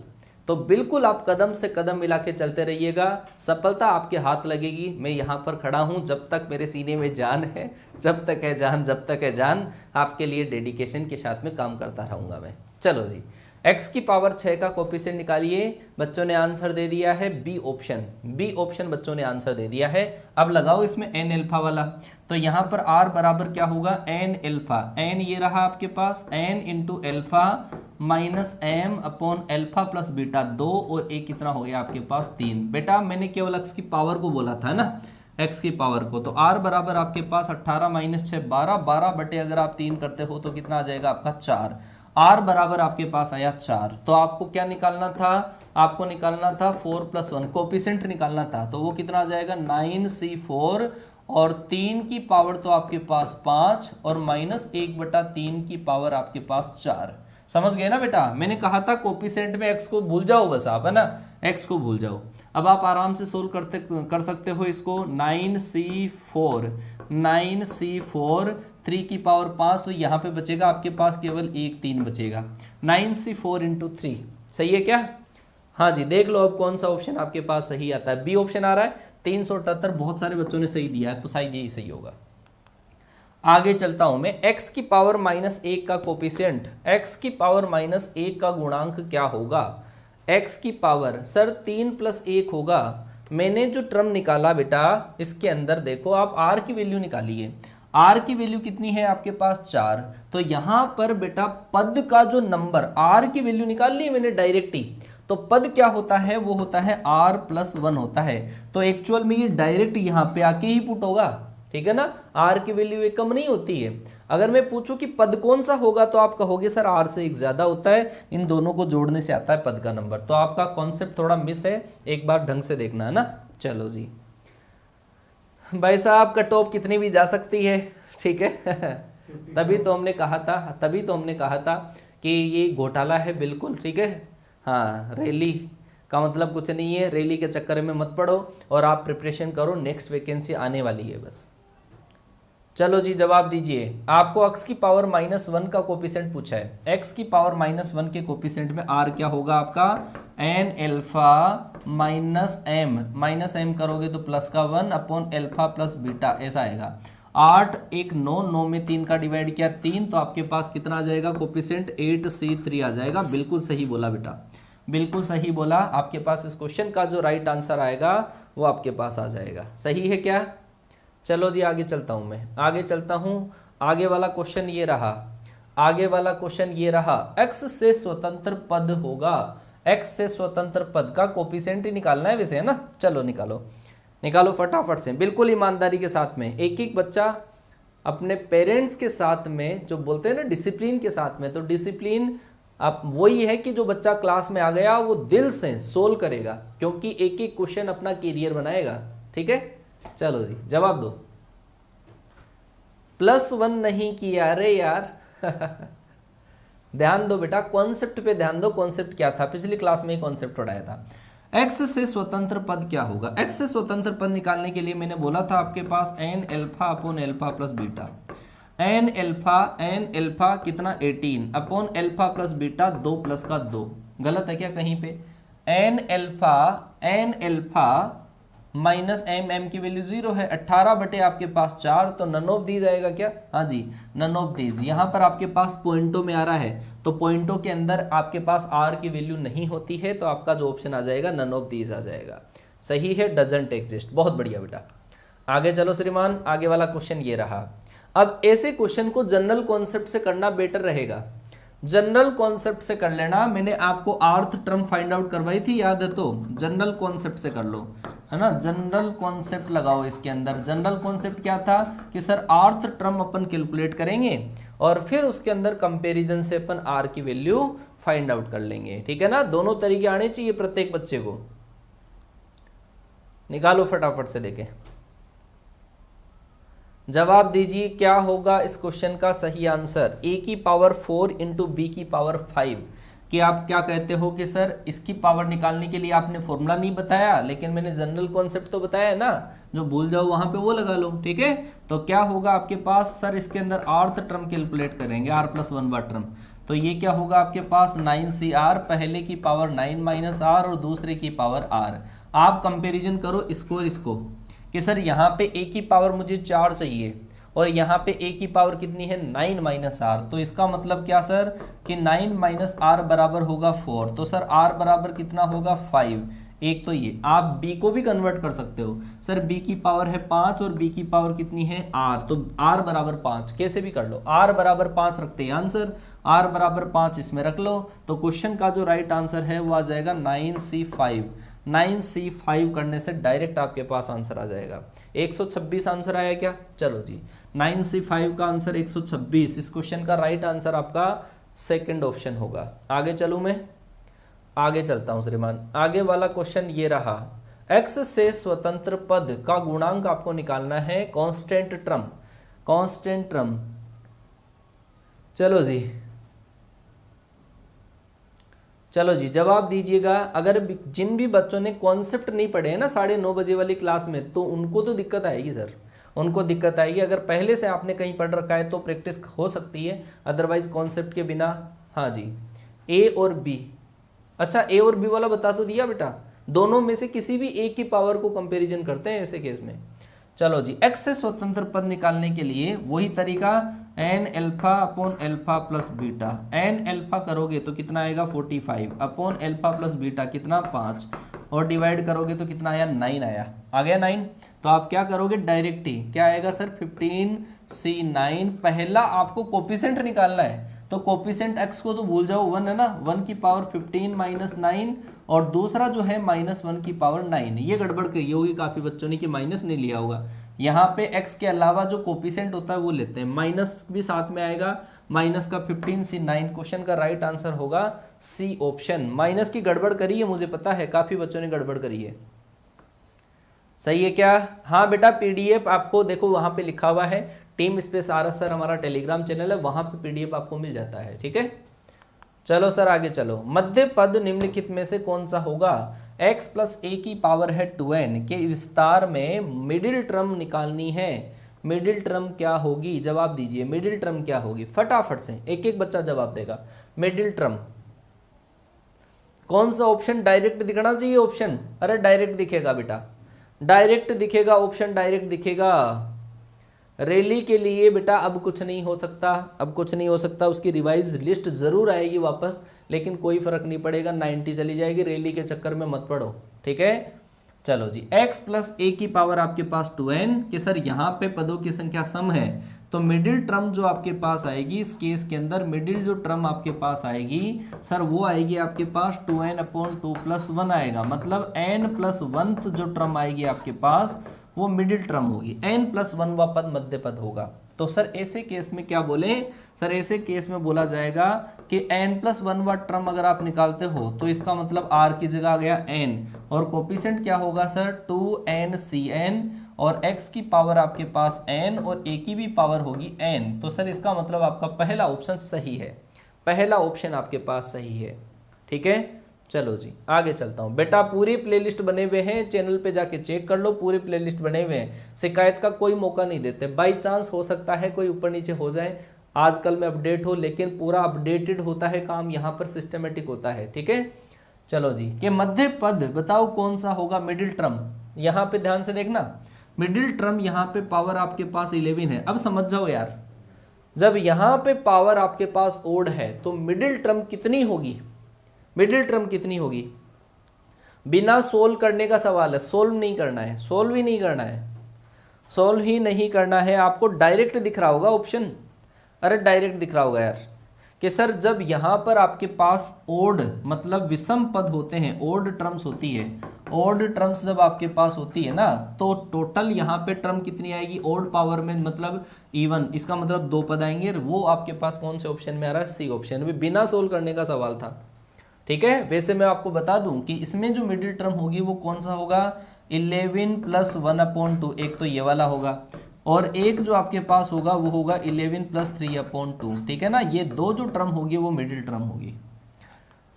तो बिल्कुल आप कदम से कदम मिला के चलते रहिएगा, सफलता आपके हाथ लगेगी। मैं यहाँ पर खड़ा हूँ, जब तक मेरे सीने में जान है, जब तक है जान, जब तक है जान, आपके लिए डेडिकेशन के साथ में काम करता रहूँगा मैं। चलो जी, x की पावर 6 का कोफिशिएंट निकालिए। बच्चों ने आंसर दे दिया है बी ऑप्शन, बी ऑप्शन बच्चों ने आंसर दे दिया है। अब लगाओ इसमें n एल्फा वाला, तो यहाँ पर r बराबर क्या होगा, n एल्फा, n ये रहा आपके पास, n into alpha minus m upon alpha plus beta 2, और एक कितना हो गया आपके पास 3। बेटा मैंने केवल x की पावर को बोला था ना, x की पावर को, तो r बराबर आपके पास 18 माइनस 6 12, 12 बटे अगर आप 3 करते हो तो कितना आ जाएगा आपका 4। r बराबर आपके पास आया 4। तो आपको क्या निकालना था, आपको निकालना था 4 + 1 कोफिशिएंट निकालना था, तो वो कितना आ जाएगा 9c4, और 3 की पावर तो आपके पास 5, और -1/3 की पावर आपके पास 4। समझ गए ना बेटा? मैंने कहा था कोफिशिएंट में x को भूल जाओ बस आप, है ना, x को भूल जाओ। अब आप आराम से सोल्व कर सकते हो इसको। 9c4 3 की पावर 5, तो यहाँ पे बचेगा आपके पास केवल 1 3 बचेगा। 9c4 × 3 सही है क्या? हाँ जी, देख लो अब कौन सा ऑप्शन आपके पास सही आता है। बी ऑप्शन आ रहा है 378, बहुत सारे बच्चों ने सही दिया है, तो शायद यही सही होगा। आगे चलता हूं मैं। x की पावर -1 का कोफिशिएंट, x की पावर -1 का गुणांक क्या होगा? x की पावर सर 3 + 1 होगा। मैंने जो टर्म निकाला बेटा, इसके अंदर देखो आप r की वैल्यू निकालिए। r की वैल्यू कितनी है आपके पास 4, तो यहां पर बेटा पद का जो नंबर, r की वैल्यू निकाल ली मैंने डायरेक्ट ही, तो पद क्या होता है, वो होता है r + 1 होता है। तो एक्चुअल में ये डायरेक्ट यहां पे आके ही पुट होगा, ठीक है ना, r की वैल्यू एक कम नहीं होती है। अगर मैं पूछूं कि पद कौन सा होगा तो आप कहोगे सर r से 1 ज्यादा होता है, इन दोनों को जोड़ने से आता है पद का नंबर। तो आपका कॉन्सेप्ट थोड़ा मिस है, एक बार ढंग से देखना है ना। चलो जी भाई साहब, कट ऑफ कितनी भी जा सकती है, ठीक है तभी तो हमने कहा था कि ये घोटाला है बिल्कुल, ठीक है। हाँ, रैली का मतलब कुछ नहीं है, रैली के चक्कर में मत पड़ो और आप प्रिपरेशन करो, नेक्स्ट वैकेंसी आने वाली है बस। चलो जी, जवाब दीजिए। आपको x की पावर -1 का कोफिशिएंट पूछा है। x की पावर -1 के कोफिशिएंट में r क्या होगा आपका, n एल्फा माइनस m करोगे तो प्लस का 1 अपॉन एल्फा प्लस बीटा, ऐसा आएगा। 8 1 9, 9 में 3 का डिवाइड किया 3, तो आपके पास कितना आ जाएगा कोफिशिएंट, 8c3 आ जाएगा। बिल्कुल सही बोला बेटा, बिल्कुल सही बोला। आपके पास इस क्वेश्चन का जो राइट आंसर आएगा वो आपके पास आ जाएगा। सही है क्या? चलो जी आगे चलता हूं मैं, आगे चलता हूं। आगे वाला क्वेश्चन ये रहा, आगे वाला क्वेश्चन ये रहा, x से स्वतंत्र पद होगा, x से स्वतंत्र पद का कोफिशिएंट ही निकालना है वैसे, है ना। चलो निकालो, निकालो फटाफट से, बिल्कुल ईमानदारी के साथ में। एक एक बच्चा अपने पेरेंट्स के साथ में, जो बोलते हैं ना डिसिप्लिन के साथ में, तो डिसिप्लिन अब वही है कि जो बच्चा क्लास में आ गया वो दिल से सोल्व करेगा, क्योंकि एक एक क्वेश्चन अपना कैरियर बनाएगा, ठीक है। चलो जी जवाब दो। +1 नहीं किया, अरे यार ध्यान दो बेटा, कॉन्सेप्ट पे ध्यान दो। कॉन्सेप्ट क्या था, पिछली क्लास में ही कॉन्सेप्ट पढ़ाया था। एक्स से स्वतंत्र पद क्या होगा? एक्स से स्वतंत्र पद निकालने के लिए मैंने बोला था आपके पास n alpha upon alpha plus beta. N alpha कितना 18 upon alpha plus beta 2 plus का 2। गलत है क्या कहीं पे? एन एल्फा माइनस एम की वैल्यू 0 है। 18 बटे आपके पास 4, तो नन ऑफ दीज आएगा क्या? हाँ जी, नन ऑफ दीज। यहाँ पर आपके पास पॉइंटों में आ रहा है, तो पॉइंटों के अंदर आपके पास आर की वैल्यू नहीं होती है, तो आपका जो ऑप्शन आ जाएगा नन ऑफ दीज आ जाएगा। सही है, डजंट एग्जिस्ट। बहुत बढ़िया बेटा, आगे चलो श्रीमान। आगे वाला क्वेश्चन ये रहा। अब ऐसे क्वेश्चन को जनरल कॉन्सेप्ट से करना बेटर रहेगा। जनरल कॉन्सेप्ट से कर लेना। मैंने आपको आर्थ टर्म फाइंड आउट करवाई थी, याद है? तो जनरल कॉन्सेप्ट से कर लो, है ना। जनरल कॉन्सेप्ट लगाओ इसके अंदर। जनरल कॉन्सेप्ट क्या था कि सर आर्थ टर्म अपन कैलकुलेट करेंगे और फिर उसके अंदर कंपैरिजन से अपन आर की वैल्यू फाइंड आउट कर लेंगे, ठीक है ना। दोनों तरीके आने चाहिए प्रत्येक बच्चे को। निकालो फटाफट से देखे, जवाब दीजिए क्या होगा इस क्वेश्चन का सही आंसर। a की पावर 4 इंटू बी की पावर 5। कि आप क्या कहते हो कि सर इसकी पावर निकालने के लिए आपने फॉर्मूला नहीं बताया, लेकिन मैंने जनरल कॉन्सेप्ट तो बताया है ना। जो भूल जाओ वहां पे वो लगा लो, ठीक है। तो क्या होगा आपके पास, सर इसके अंदर आर्थ टर्म कैलकुलेट करेंगे, r प्लस 1 बार टर्म। तो ये क्या होगा आपके पास 9cr, पहले की पावर 9 माइनस r और दूसरे की पावर r। आप कंपेरिजन करो इसको कि सर यहाँ पे a की पावर मुझे 4 चाहिए और यहाँ पे a की पावर कितनी है 9 माइनस आर। तो इसका मतलब क्या सर कि 9 माइनस आर बराबर होगा 4। तो सर r बराबर कितना होगा 5। एक तो ये आप b को भी कन्वर्ट कर सकते हो। सर b की पावर है 5 और b की पावर कितनी है r, तो r बराबर 5 कैसे भी कर लो। r बराबर 5 रखते हैं आंसर, r बराबर 5 इसमें रख लो। तो क्वेश्चन का जो राइट आंसर है वो आ जाएगा 9C5। 9C5 करने से डायरेक्ट आपके पास आंसर आ जाएगा। 126 आंसर आया क्या? चलो जी, 9C5 का आंसर 126। इस क्वेश्चन का राइट आंसर आपका सेकंड ऑप्शन होगा। आगे चलूं मैं, आगे चलता हूं श्रीमान। आगे वाला क्वेश्चन ये रहा। x से स्वतंत्र पद का गुणांक आपको निकालना है, कांस्टेंट टर्म। चलो जी जवाब दीजिएगा। अगर जिन भी बच्चों ने कॉन्सेप्ट नहीं पढ़े हैं ना 9:30 बजे वाली क्लास में, तो उनको तो दिक्कत आएगी सर, उनको दिक्कत आएगी। अगर पहले से आपने कहीं पढ़ रखा है तो प्रैक्टिस हो सकती है, अदरवाइज कॉन्सेप्ट के बिना। हाँ जी, ए और बी। अच्छा, ए और बी वाला बता तो दिया बेटा, दोनों में से किसी भी एक की पावर को कंपैरिजन करते हैं ऐसे केस में। चलो जी, x से स्वतंत्र पद निकालने के लिए वही तरीका, n alpha upon alpha plus beta. N alpha करोगे तो कितना आएगा 45 अपॉन एल्फा प्लस बीटा कितना 5, और डिवाइड करोगे तो कितना आया 9 आया। आ गया 9। तो आप क्या करोगे डायरेक्ट ही, क्या आएगा सर 15C9। पहला आपको कोफिशिएंट निकालना है, तो कोफिशिएंट x को तो भूल जाओ, 1 है ना, 1 की पावर 15 माइनस 9, और दूसरा जो है -1 की पावर 9। ये गड़बड़ कही होगी काफी बच्चों ने कि माइनस नहीं लिया होगा। यहाँ पे x के अलावा जो कोफिशिएंट होता है वो लेते हैं, माइनस भी साथ में आएगा, माइनस का 15C9। क्वेश्चन का राइट आंसर होगा सी ऑप्शन। माइनस की गड़बड़ करी है, मुझे पता है काफी बच्चों ने गड़बड़ करी है। सही है क्या? हाँ बेटा, पीडीएफ आपको देखो वहां पे लिखा हुआ है, टीम स्पेस आरएस सर हमारा टेलीग्राम चैनल है, वहां पे पीडीएफ आपको मिल जाता है, ठीक है। चलो सर आगे चलो। मध्य पद निम्नलिखित में से कौन सा होगा? x प्लस a की पावर है 2n के विस्तार में मिडिल टर्म निकालनी है। मिडिल टर्म क्या होगी? जवाब दीजिए, मिडिल टर्म क्या होगी? फटाफट से एक एक बच्चा जवाब देगा। मिडिल टर्म कौन सा ऑप्शन? डायरेक्ट दिखना चाहिए ऑप्शन। अरे डायरेक्ट दिखेगा बेटा, डायरेक्ट दिखेगा ऑप्शन, डायरेक्ट दिखेगा। रैली के लिए बेटा अब कुछ नहीं हो सकता, अब कुछ नहीं हो सकता। उसकी रिवाइज लिस्ट जरूर आएगी वापस, लेकिन कोई फर्क नहीं पड़ेगा, 90 चली जाएगी। रैली के चक्कर में मत पड़ो, ठीक है। चलो जी, x प्लस a की पावर आपके पास 2n कि सर यहाँ पे पदों की संख्या सम है, तो मिडिल टर्म जो आपके पास आएगी इस केस के अंदर, मिडिल जो टर्म आपके पास आएगी सर वो आएगी आपके पास 2n अपॉन 2 प्लस 1 आएगा। मतलब n प्लस 1 जो टर्म आएगी आपके पास वो मिडिल टर्म होगी, n प्लस 1 वा पद मध्य पद होगा। तो सर ऐसे केस में क्या बोले? सर ऐसे केस में बोला जाएगा कि n प्लस 1 वा टर्म अगर आप निकालते हो तो इसका मतलब r की जगह आ गया n, और कोफिशिएंट क्या होगा सर 2nCn, और x की पावर आपके पास n और a की भी पावर होगी n। तो सर इसका मतलब आपका पहला ऑप्शन सही है, पहला ऑप्शन आपके पास सही है। ठीक है, चलो जी आगे चलता हूँ। बेटा पूरी प्लेलिस्ट बने हुए हैं, चैनल पे जाके चेक कर लो, पूरे प्लेलिस्ट बने हुए हैं, शिकायत का कोई मौका नहीं देते। बाई चांस हो सकता है कोई ऊपर नीचे हो जाए, आजकल में अपडेट हो, लेकिन पूरा अपडेटेड होता है काम, यहाँ पर सिस्टमेटिक होता है। ठीक है, चलो जी। कि मध्य पद बताओ कौन सा होगा, मिडिल टर्म। यहाँ पे ध्यान से देखना, मिडिल टर्म यहाँ पे पावर आपके पास 11 है। अब समझ जाओ यार, जब यहाँ पे पावर आपके पास ओड है तो मिडिल टर्म कितनी होगी, मिडिल टर्म कितनी होगी। बिना सोल्व करने का सवाल है, सोल्व नहीं करना है, सोल्व ही नहीं करना है, सोल्व ही नहीं करना है। आपको डायरेक्ट दिख रहा होगा ऑप्शन, अरे डायरेक्ट दिख रहा होगा यार कि सर जब यहाँ पर आपके पास ओड मतलब विषम पद होते हैं, ओड टर्म्स होती है, ओड टर्म्स जब आपके पास होती है ना, तो टोटल यहाँ पे टर्म कितनी आएगी ओड पावर में, मतलब इवन, इसका मतलब 2 पद आएंगे। वो आपके पास कौन से ऑप्शन में आ रहा है, सी ऑप्शन में, बिना सोल्व करने का सवाल था। ठीक है, वैसे मैं आपको बता दूं कि इसमें जो मिडिल टर्म होगी वो कौन सा होगा, 11 + 1/2, एक तो ये वाला होगा, और एक जो आपके पास होगा वो होगा 11 + 3/2। ठीक है ना, ये दो जो टर्म होगी वो मिडिल टर्म होगी।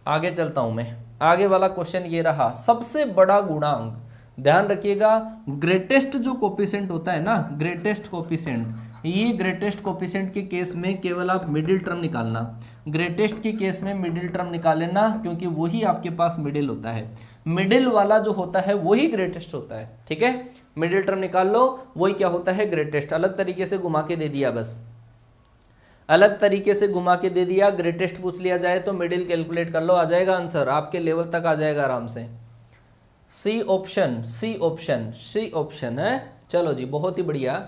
आगे चलता हूं मैं, आगे वाला क्वेश्चन ये रहा, सबसे बड़ा गुणांक। ध्यान रखिएगा, ग्रेटेस्ट जो कोफिशिएंट होता है ना, ग्रेटेस्ट कोफिशिएंट, ये ग्रेटेस्ट कोफिशिएंट के केस में केवल आप मिडिल टर्म निकालना, ग्रेटेस्ट के केस में मिडिल टर्म निकाल लेना, क्योंकि वही आपके पास मिडिल होता है, मिडिल वाला जो होता है वही ग्रेटेस्ट होता है। ठीक है, मिडिल टर्म निकाल लो, वही क्या होता है, ग्रेटेस्ट। अलग तरीके से घुमा के दे दिया, बस अलग तरीके से घुमा के दे दिया, ग्रेटेस्ट पूछ लिया जाए तो मिडिल कैलकुलेट कर लो, आ जाएगा आंसर, आपके लेवल तक आ जाएगा आराम से। C option, C option, C option है। चलो जी बहुत ही बढ़िया,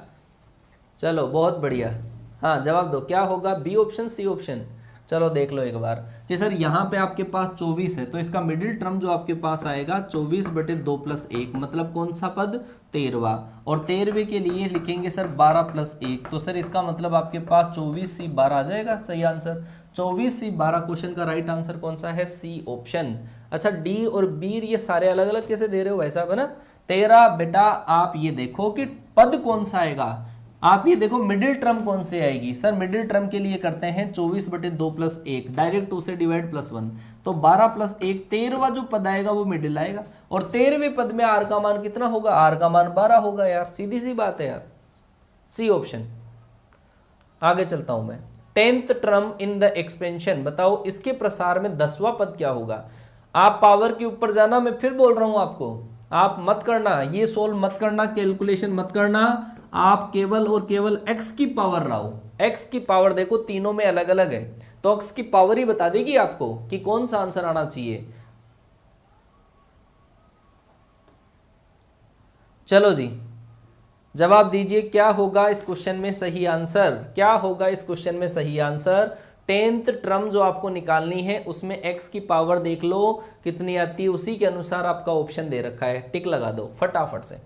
चलो बहुत बढ़िया। हाँ जवाब दो, क्या होगा, बी ऑप्शन, सी ऑप्शन। चलो देख लो एक बार कि सर यहाँ पे आपके पास 24 है, तो इसका मिडिल टर्म जो आपके पास आएगा 24/2 + 1, मतलब कौन सा पद, 13वां, और 13वें के लिए लिखेंगे सर 12 + 1, तो सर इसका मतलब आपके पास 24C12 आ जाएगा सही आंसर। 24C12 क्वेश्चन का राइट आंसर कौन सा है, सी ऑप्शन। अच्छा डी और बी ये सारे अलग अलग कैसे दे रहे हो वैसा है ना। 13 बेटा आप ये देखो कि पद कौन सा आएगा, आप ये देखो मिडिल टर्म कौन सी आएगी। सर मिडिल टर्म के लिए करते हैं 24/2 + 1, डायरेक्ट 2 से डिवाइड +1, तो 12 + 1, 13वां जो पद आएगा वो मिडिल आएगा, और 13वें पद में आर का मान कितना होगा, आर का मान 12 होगा यार, सीधी सी बात है यार, सी ऑप्शन। आगे चलता हूं मैं, 10th term in the expansion, बताओ इसके प्रसार में 10वां पद क्या होगा। आप पावर के ऊपर जाना, मैं फिर बोल रहा हूं आपको, आप मत करना, ये सोल्व मत करना, कैलकुलेशन मत करना, आप केवल और केवल x की पावर लाओ। x की पावर देखो तीनों में अलग अलग है, तो x की पावर ही बता देगी आपको कि कौन सा आंसर आना चाहिए। चलो जी जवाब दीजिए, क्या होगा इस क्वेश्चन में सही आंसर, क्या होगा इस क्वेश्चन में सही आंसर। 10th टर्म जो आपको निकालनी है उसमें x की पावर देख लो कितनी आती है, उसी के अनुसार आपका ऑप्शन दे रखा है, टिक लगा दो फटाफट से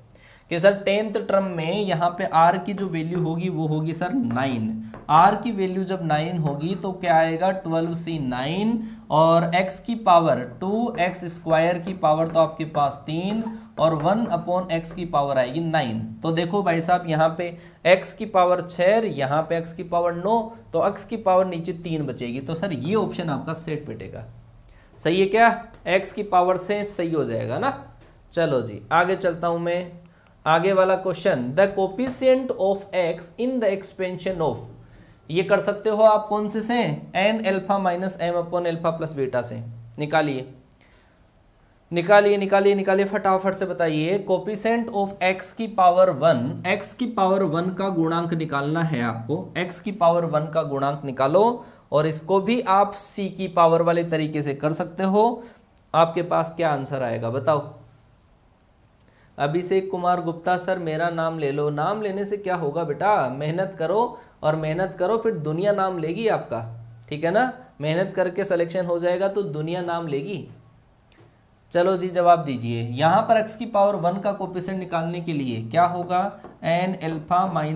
कि सर 10th टर्म में यहाँ पे r की जो वैल्यू होगी वो होगी सर 9, r की वैल्यू जब 9 होगी तो क्या आएगा 12C9, और x की पावर 2x² की पावर तो आपके पास 3, और 1/x की पावर आएगी 9। तो देखो भाई साहब यहाँ पे x की पावर 6, यहाँ पे x की पावर 9, तो x की पावर नीचे 3 बचेगी, तो सर ये ऑप्शन आपका सेट बैठेगा। सही है क्या, x की पावर से सही हो जाएगा ना। चलो जी आगे चलता हूं मैं, आगे वाला question, the coefficient of x in the expansion of, ये कर सकते हो आप कौन से से, n(α - m/α + β से, निकालिए निकालिए निकालिए निकालिए फटाफट से बताइए। कोफिशिएंट ऑफ x की पावर 1, x की पावर 1 का गुणांक निकालना है आपको, x की पावर 1 का गुणांक निकालो, और इसको भी आप c की पावर वाले तरीके से कर सकते हो। आपके पास क्या आंसर आएगा बताओ। अभिषेक कुमार गुप्ता, सर मेरा नाम ले लो। नाम लेने से क्या होगा बेटा, मेहनत करो, और मेहनत करो फिर दुनिया नाम लेगी आपका, ठीक है ना, मेहनत करके सिलेक्शन हो जाएगा तो दुनिया नाम लेगी। चलो जी जवाब दीजिए, यहाँ पर x की पावर 1 का कोफिशिएंट निकालने के लिए क्या होगा, n(α - m/α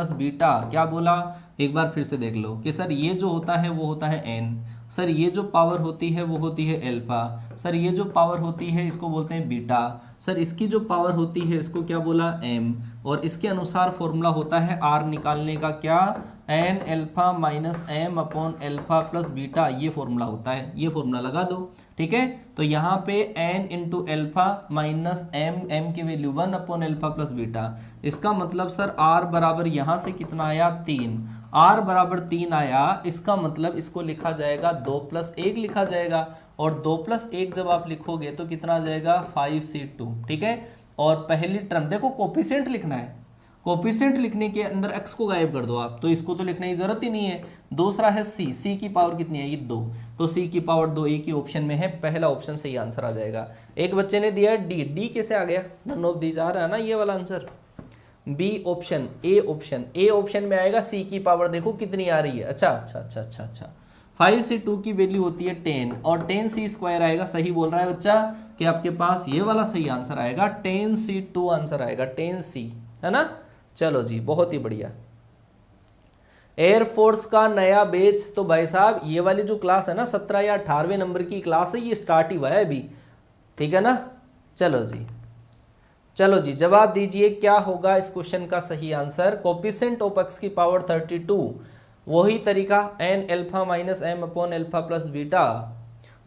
+ β, क्या बोला, एक बार फिर से देख लो कि सर ये जो होता है वो होता है n, सर ये जो पावर होती है वो होती है अल्फा, सर ये जो पावर होती है इसको बोलते हैं बीटा, सर इसकी जो पावर होती है इसको क्या बोला m, और इसके अनुसार फॉर्मूला होता है r निकालने का क्या, n alpha minus m upon alpha plus beta, ये फॉर्मूला होता है, ये फॉर्मूला लगा दो। ठीक है, तो यहाँ पे n into alpha minus m की value 1 upon alpha plus beta, इसका मतलब सर r बराबर यहाँ से कितना आया 3, r बराबर 3 आया, इसका मतलब इसको लिखा जाएगा 2 + 1 लिखा जाएगा, और 2 + 1 जब आप लिखोगे तो कितना आ जाएगा 5c2। ठीक है, और पहली टर्म देखो कोफिशिएंट लिखना है, कोफिशिएंट लिखने के अंदर x को गायब कर दो आप, तो इसको तो लिखने की जरूरत ही नहीं है। दूसरा है c की पावर कितनी है, ये 2, तो c की पावर 2 एक ही ऑप्शन में है, पहला ऑप्शन सही आंसर आ जाएगा। एक बच्चे ने दिया डी कैसे आ गया, नन ऑफ दीज आ रहा है ना ये वाला answer, B option, A option में आएगा, c की पावर देखो कितनी आ रही है। अच्छा 5c2 की वैल्यू होती है 10 और 10c² आएगा, सही बोल रहा है बच्चा कि आपके पास ये वाला सही आंसर आएगा, 10c2 आंसर आएगा, 10c, है ना। चलो जी बहुत ही बढ़िया। एयरफोर्स का नया बैच, तो भाई साहब ये वाली जो क्लास है ना 17 या 18वें नंबर की क्लास है, ये स्टार्ट ही हुआ है अभी, ठीक है ना। चलो जी जवाब दीजिए क्या होगा इस क्वेश्चन का सही आंसर। कोफिशिएंट ऑफ x की पावर 32, वही तरीका n alpha minus m upon alpha plus beta.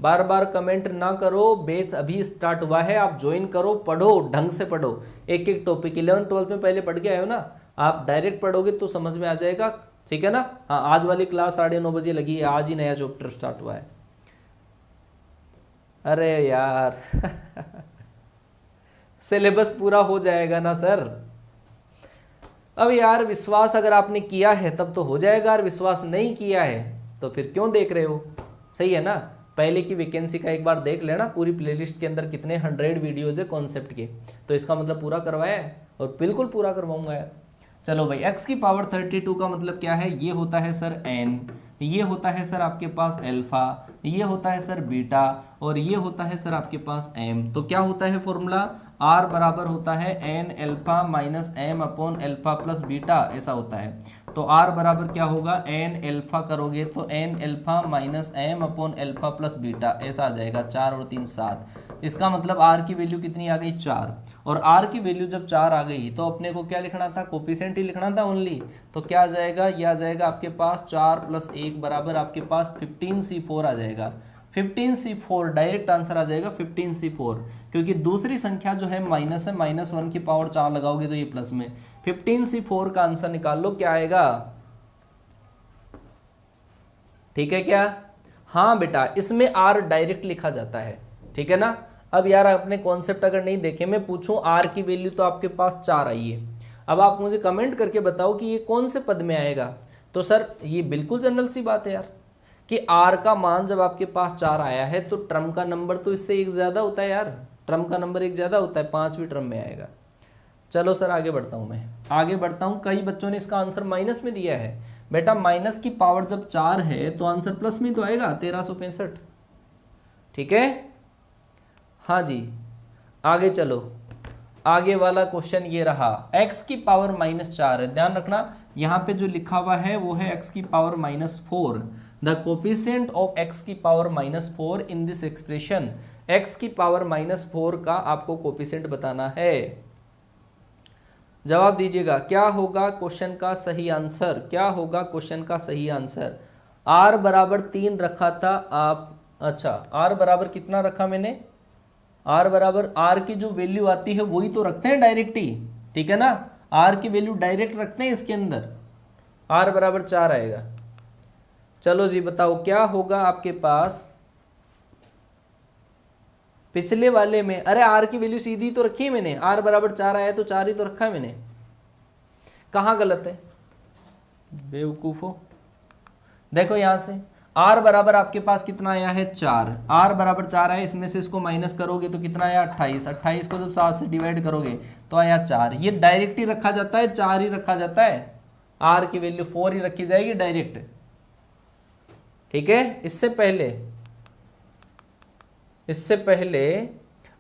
बार बार कमेंट ना करो, बैच अभी स्टार्ट हुआ है, आप ज्वाइन करो, पढ़ो, ढंग से पढ़ो, एक एक टॉपिक 11th 12th में पहले पढ़ के आए हो ना, आप डायरेक्ट पढ़ोगे तो समझ में आ जाएगा, ठीक है ना। हाँ आज वाली क्लास 9:30 बजे लगी है, आज ही नया चैप्टर स्टार्ट हुआ है। अरे यार सिलेबस पूरा हो जाएगा ना सर। अब यार विश्वास अगर आपने किया है तब तो हो जाएगा, और विश्वास नहीं किया है तो फिर क्यों देख रहे हो, सही है ना। पहले की वैकेंसी का एक बार देख लेना, पूरी प्लेलिस्ट के अंदर कितने 100 वीडियोज है कॉन्सेप्ट के, तो इसका मतलब पूरा करवाया है, और बिल्कुल पूरा करवाऊंगा यार। चलो भाई x की पावर 32 का मतलब क्या है, ये होता है सर n, ये होता है सर आपके पास अल्फा, ये होता है सर बीटा, और ये होता है सर आपके पास m। तो क्या होता है फॉर्मूला, r बराबर होता है n alpha minus m upon alpha plus beta, ऐसा होता है। तो r बराबर क्या होगा, n अल्फा करोगे तो n alpha minus m upon alpha plus beta, ऐसा आ जाएगा, 4 और 3 7। इसका मतलब r की वैल्यू कितनी आ गई 4, और r की वैल्यू जब 4 आ गई तो अपने को क्या लिखना था, कोफिशिएंट ही लिखना था ओनली। तो क्या आ जाएगा, ये आ जाएगा आपके पास 4 + 1 बराबर आपके पास 15c4 आ जाएगा। 15c4 डायरेक्ट आंसर आ जाएगा 15c4, क्योंकि दूसरी संख्या जो है माइनस है, -1 की पावर 4 लगाओगे तो ये प्लस में, 15c4 का आंसर निकाल लो क्या आएगा, ठीक है क्या। हाँ बेटा इसमें r डायरेक्ट लिखा जाता है, ठीक है ना। अब यार आपने कॉन्सेप्ट अगर नहीं देखे, मैं पूछूं r की वैल्यू तो आपके पास 4 आई है, अब आप मुझे कमेंट करके बताओ कि ये कौन से पद में आएगा। तो सर ये बिल्कुल जनरल सी बात है यार, कि r का मान जब आपके पास 4 आया है तो टर्म का नंबर तो इससे एक ज़्यादा होता है यार, टर्म का नंबर एक ज़्यादा होता है, 5वीं टर्म में आएगा। चलो सर आगे बढ़ता हूँ, मैं आगे बढ़ता हूँ। कई बच्चों ने इसका आंसर माइनस में दिया है, बेटा माइनस की पावर जब 4 है तो आंसर प्लस में तो आएगा, 1365, ठीक है। हाँ जी आगे चलो, आगे वाला क्वेश्चन ये रहा, x की पावर -4 है, ध्यान रखना यहाँ पे जो लिखा हुआ है वो है x की power -4। The coefficient of x की power -4 in this expression, x की पावर -4 का आपको कोफिशिएंट बताना है। जवाब दीजिएगा क्या होगा क्वेश्चन का सही आंसर, क्या होगा क्वेश्चन का सही आंसर। r बराबर 3 रखा था आप, अच्छा r बराबर कितना रखा मैंने, r बराबर r की जो वैल्यू आती है वही तो रखते हैं डायरेक्ट ही, ठीक है ना, r की वैल्यू डायरेक्ट रखते हैं इसके अंदर, r बराबर 4 आएगा। चलो जी बताओ क्या होगा आपके पास पिछले वाले में, अरे r की वैल्यू सीधी तो रखी है मैंने, r बराबर 4 आया तो 4 ही तो रखा है मैंने, कहाँ गलत है बेवकूफो। देखो यहां से r बराबर आपके पास कितना आया है 4, r बराबर 4 आया, इसमें से इसको माइनस करोगे तो कितना आया 28, 28 को जब 7 से डिवाइड करोगे तो आया 4। ये डायरेक्ट ही रखा जाता है, 4 ही रखा जाता है, r की वैल्यू 4 ही रखी जाएगी डायरेक्ट, ठीक है। इससे पहले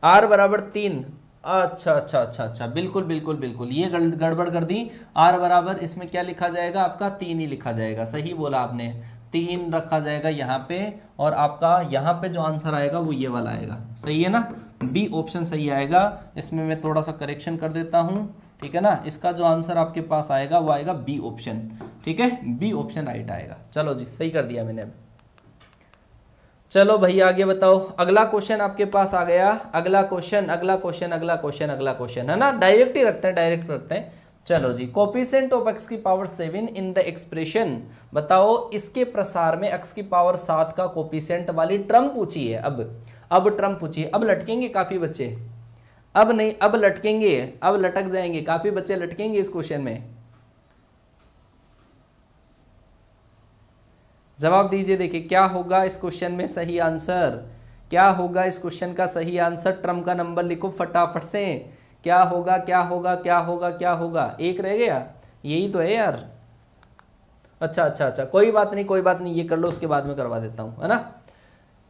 r बराबर 3, अच्छा बिल्कुल बिल्कुल बिल्कुल ये गड़बड़ कर दी, r बराबर इसमें क्या लिखा जाएगा आपका 3 ही लिखा जाएगा, सही बोला आपने, 3 रखा जाएगा यहाँ पे, और आपका यहाँ पे जो आंसर आएगा वो ये वाला आएगा। सही है ना, बी ऑप्शन सही आएगा। इसमें मैं थोड़ा सा करेक्शन कर देता हूँ, ठीक है ना। इसका जो आंसर आपके पास आएगा वो आएगा बी ऑप्शन, ठीक है, बी ऑप्शन राइट आएगा। चलो जी, सही कर दिया मैंने। अब चलो भैया आगे बताओ, अगला क्वेश्चन आपके पास आ गया। अगला क्वेश्चन, अगला क्वेश्चन, अगला क्वेश्चन, अगला क्वेश्चन, है ना, डायरेक्ट ही रखते हैं, डायरेक्ट रखते हैं। चलो जी, कोफिशिएंट ऑफ x की पावर 7 इन द एक्सप्रेशन, बताओ इसके प्रसार में x की पावर 7 का कोफिशिएंट वाली टर्म पूछी है। अब टर्म पूछी है। अब लटकेंगे काफी बच्चे, अब नहीं, अब लटकेंगे, अब लटक जाएंगे काफी बच्चे, लटकेंगे इस क्वेश्चन में। जवाब दीजिए, देखिए क्या होगा इस क्वेश्चन में सही आंसर, क्या होगा इस क्वेश्चन का सही आंसर। टर्म का नंबर लिखो फटाफट से, क्या होगा, क्या होगा, क्या होगा, क्या होगा। एक रह गया, यही तो है यार। अच्छा अच्छा अच्छा, कोई बात नहीं, कोई बात नहीं, ये कर लो, उसके बाद में करवा देता हूं, है ना।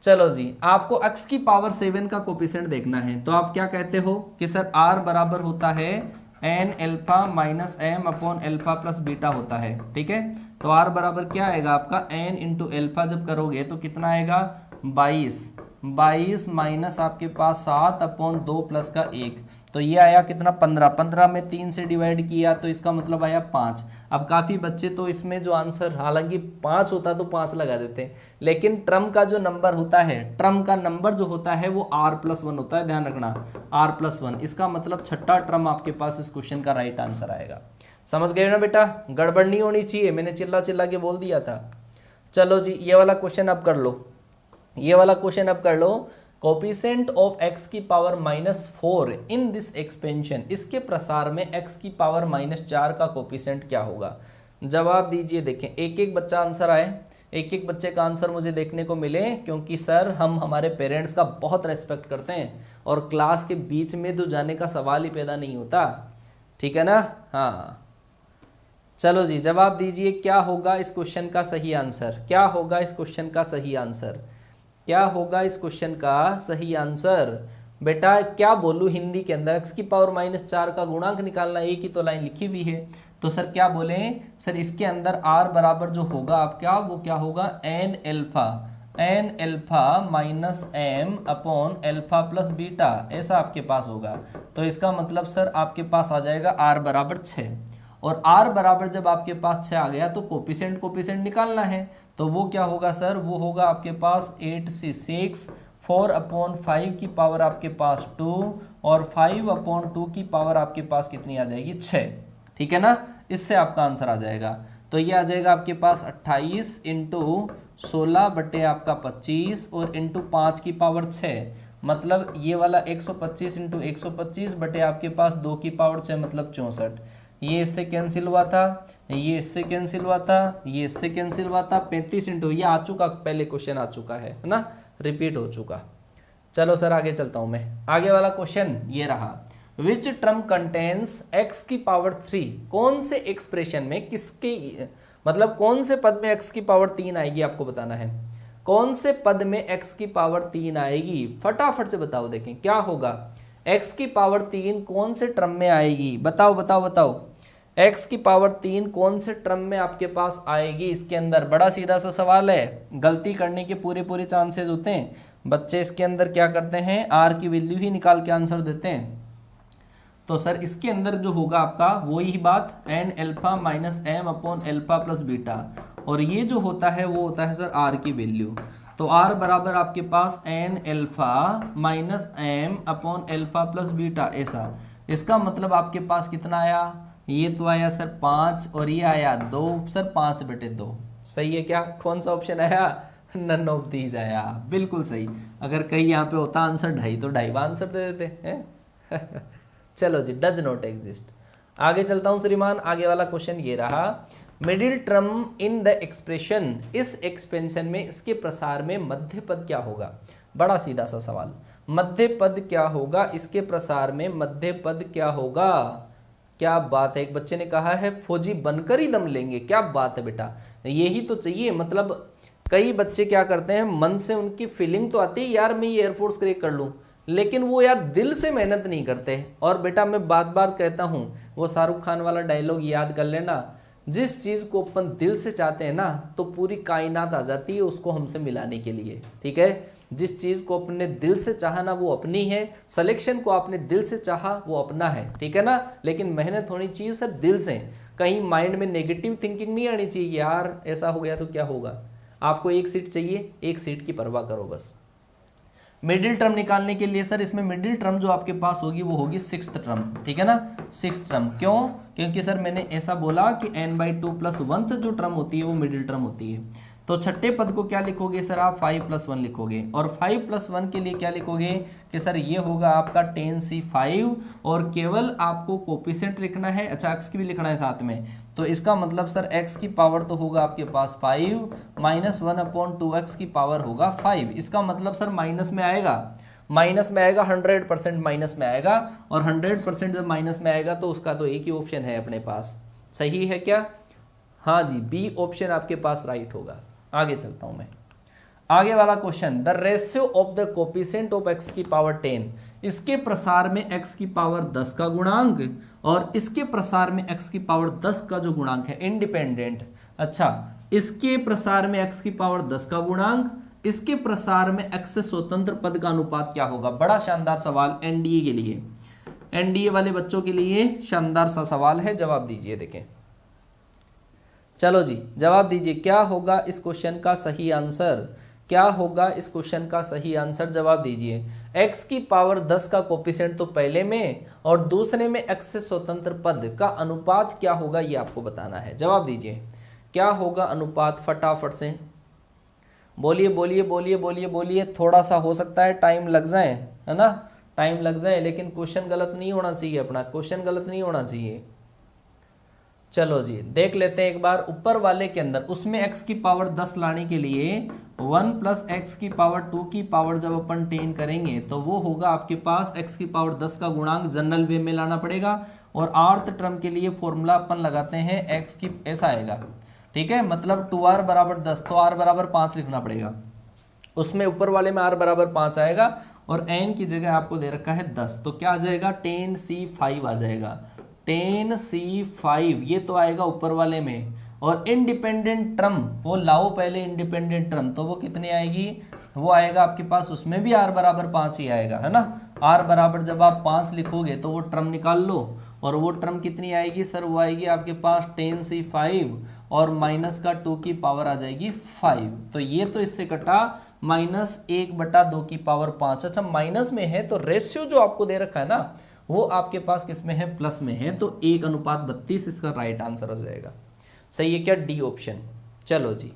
चलो जी, आपको x की पावर 7 का कोफिशिएंट देखना है, तो आप क्या कहते हो कि सर r बराबर होता है n alpha minus m upon alpha plus beta होता है, ठीक है। तो r बराबर क्या आएगा आपका n इंटू अल्फा जब करोगे तो कितना आएगा 22 माइनस आपके पास 7 अपॉन 2 प्लस का 1, तो ये आया कितना 15 में 3 से डिवाइड किया तो इसका मतलब आया 5। अब काफ़ी बच्चे तो इसमें जो आंसर, हालांकि 5 होता तो 5 लगा देते हैं, लेकिन ट्रम का जो नंबर होता है, ट्रम का नंबर जो होता है वो r+1 होता है, ध्यान रखना r+1। इसका मतलब छठा ट्रम आपके पास इस क्वेश्चन का राइट आंसर आएगा। समझ गए ना बेटा, गड़बड़ नहीं होनी चाहिए, मैंने चिल्ला चिल्ला के बोल दिया था। चलो जी, ये वाला क्वेश्चन अब कर लो, ये वाला क्वेश्चन अब कर लो। कोफिशिएंट ऑफ x की पावर -4 इन दिस एक्सपेंशन, इसके प्रसार में x की पावर -4 का कोफिशिएंट क्या होगा। जवाब दीजिए, देखें एक एक बच्चा आंसर आए, एक एक बच्चे का आंसर मुझे देखने को मिले, क्योंकि सर हम हमारे पेरेंट्स का बहुत रेस्पेक्ट करते हैं और क्लास के बीच में तो जाने का सवाल ही पैदा नहीं होता, ठीक है ना। हाँ चलो जी, जवाब दीजिए क्या होगा इस क्वेश्चन का सही आंसर, क्या होगा इस क्वेश्चन का सही आंसर, क्या होगा इस क्वेश्चन का सही आंसर। बेटा क्या बोलूँ हिंदी के अंदर, x की पावर -4 का गुणांक निकालना, एक ही तो लाइन लिखी हुई है, तो सर क्या बोलें सर, इसके अंदर r बराबर जो होगा आप क्या, वो क्या होगा n alpha minus m upon alpha plus beta, ऐसा आपके पास होगा। तो इसका मतलब सर आपके पास आ जाएगा r बराबर 6, और r बराबर जब आपके पास 6 आ गया तो कोफिशिएंट निकालना है, तो वो क्या होगा सर, वो होगा आपके पास 8 से 6, 4/5 की पावर आपके पास 2, और 5/2 की पावर आपके पास कितनी आ जाएगी 6, ठीक है ना। इससे आपका आंसर आ जाएगा, तो ये आ जाएगा आपके पास 28 इंटू 16 बटे आपका 25 और इंटू 5 की पावर 6, मतलब ये वाला 125 इंटू 125 बटे आपके पास 2 की पावर 6, मतलब 64। ये इससे कैंसिल हुआ था, ये इससे कैंसिल हुआ था, ये इससे कैंसिल हुआ था, 35 इंटू, ये आ चुका, पहले क्वेश्चन आ चुका है ना, रिपीट हो चुका। चलो सर आगे चलता हूं मैं, आगे वाला क्वेश्चन ये रहा। विच टर्म कंटेन्स x की पावर 3, कौन से एक्सप्रेशन में किसके, मतलब कौन से पद में x की पावर 3 आएगी, आपको बताना है कौन से पद में x की पावर 3 आएगी, फटाफट से बताओ। देखें क्या होगा, x की पावर 3 कौन से टर्म में आएगी, बताओ बताओ बताओ, x की पावर 3 कौन से टर्म में आपके पास आएगी। इसके अंदर बड़ा सीधा सा सवाल है, गलती करने के पूरे चांसेस होते हैं। बच्चे इसके अंदर क्या करते हैं, r की वैल्यू ही निकाल के आंसर देते हैं। तो सर इसके अंदर जो होगा आपका वही बात, n alpha minus m upon alpha plus beta, और ये जो होता है वो होता है सर r की वैल्यू। तो r बराबर आपके पास n alpha minus m upon alpha plus beta, ऐसा। इसका मतलब आपके पास कितना आया, ये तो आया सर 5 और ये आया 2, सर 5/2 सही है क्या, कौन सा ऑप्शन आया, नन ऑफ दीज आया, बिल्कुल सही। अगर कहीं यहाँ पे होता आंसर 2.5 तो 2.5 आंसर दे देते हैं। चलो जी, डज नॉट एग्जिस्ट। आगे चलता हूँ श्रीमान, आगे वाला क्वेश्चन ये रहा। Middle term in the expression, इस एक्सपेंशन में इसके प्रसार में मध्य पद क्या होगा। बड़ा सीधा सा सवाल, मध्य पद क्या होगा, इसके प्रसार में मध्य पद क्या होगा। क्या बात है, एक बच्चे ने कहा है फौजी बनकर ही दम लेंगे, क्या बात है बेटा, यही तो चाहिए। मतलब कई बच्चे क्या करते हैं, मन से उनकी फीलिंग तो आती है यार मैं ये एयरफोर्स क्रैक कर लूँ, लेकिन वो यार दिल से मेहनत नहीं करते। और बेटा मैं बार बार कहता हूँ, वो शाहरुख खान वाला डायलॉग याद कर लेना, जिस चीज़ को अपन दिल से चाहते हैं ना तो पूरी कायनात आ जाती है उसको हमसे मिलाने के लिए, ठीक है। जिस चीज़ को अपने दिल से चाहा ना वो अपनी है, सिलेक्शन को आपने दिल से चाहा वो अपना है, ठीक है ना। लेकिन मेहनत होनी चाहिए सर दिल से, कहीं माइंड में नेगेटिव थिंकिंग नहीं आनी चाहिए कि यार ऐसा हो गया तो क्या होगा। आपको एक सीट चाहिए, एक सीट की परवाह करो बस। मिडिल टर्म निकालने के लिए सर इसमें मिडिल टर्म जो आपके पास होगी वो होगी सिक्स्थ टर्म, ठीक है ना, सिक्स्थ टर्म। क्यों? क्योंकि सर मैंने ऐसा बोला कि n/2 + 1th जो टर्म होती है वो मिडिल टर्म होती है। तो छठे पद को क्या लिखोगे सर आप 5 + 1 लिखोगे, और 5 + 1 के लिए क्या लिखोगे कि सर ये होगा आपका 10c5, और केवल आपको कोफिशिएंट लिखना है, अच्छा x की भी लिखना है साथ में। तो इसका मतलब सर x की पावर तो होगा आपके पास 5 - 1/2x की पावर होगा 5। इसका मतलब सर माइनस में आएगा, माइनस में आएगा, 100% माइनस में आएगा, और 100% जब माइनस में आएगा तो उसका तो एक ही ऑप्शन है अपने पास, सही है क्या? हाँ जी, बी ऑप्शन आपके पास राइट होगा। आगे चलता हूं मैं, आगे वाला question, the ratio of the coefficient of x की पावर 10, इसके प्रसार में x की पावर 10 का गुणांक और इसके प्रसार में x की पावर 10 का जो गुणांक है इंडिपेंडेंट। अच्छा, इसके प्रसार में x की पावर 10 का गुणांक, इसके प्रसार में x से स्वतंत्र पद का अनुपात क्या होगा? बड़ा शानदार सवाल एनडीए के लिए, एनडीए वाले बच्चों के लिए शानदार सा सवाल है, जवाब दीजिए। देखें, चलो जी जवाब दीजिए, क्या होगा इस क्वेश्चन का सही आंसर? क्या होगा इस क्वेश्चन का सही आंसर? जवाब दीजिए। x की पावर 10 का कोफिशिएंट तो पहले में और दूसरे में x से स्वतंत्र पद का अनुपात क्या होगा ये आपको बताना है। जवाब दीजिए, क्या होगा अनुपात? फटाफट से बोलिए बोलिए बोलिए बोलिए बोलिए, थोड़ा सा हो सकता है टाइम लग जाए, है ना, टाइम लग जाए, लेकिन क्वेश्चन गलत नहीं होना चाहिए, अपना क्वेश्चन गलत नहीं होना चाहिए। चलो जी देख लेते हैं एक बार ऊपर वाले के अंदर, उसमें x की पावर 10 लाने के लिए 1 + x की पावर 2 की पावर जब अपन 10 करेंगे तो वो होगा आपके पास x की पावर 10 का गुणांक जनरल वे में लाना पड़ेगा, और आर्थ टर्म के लिए फॉर्मूला अपन लगाते हैं x की, ऐसा आएगा, ठीक है, मतलब 2r = 10, तो r = 5 लिखना पड़ेगा, उसमें ऊपर वाले में r = 5 आएगा, और n की जगह आपको दे रखा है 10, तो क्या आ जाएगा? 10c5 आ जाएगा, 10c5 ये तो आएगा ऊपर वाले में। और इंडिपेंडेंट टर्म वो लाओ पहले, इंडिपेंडेंट टर्म तो वो कितनी आएगी? वो आएगा आपके पास, उसमें भी r = 5 ही आएगा, है ना। r बराबर जब आप 5 लिखोगे तो वो टर्म निकाल लो, और वो टर्म कितनी आएगी सर? वो आएगी आपके पास 10c5 और माइनस का 2 की पावर आ जाएगी 5, तो ये तो इससे कटा -1/2 की पावर 5। अच्छा माइनस में है तो रेशियो जो आपको दे रखा है ना वो आपके पास किस में है? प्लस में है, तो 1:32 इसका राइट आंसर हो जाएगा। सही है क्या? D option. चलो जी,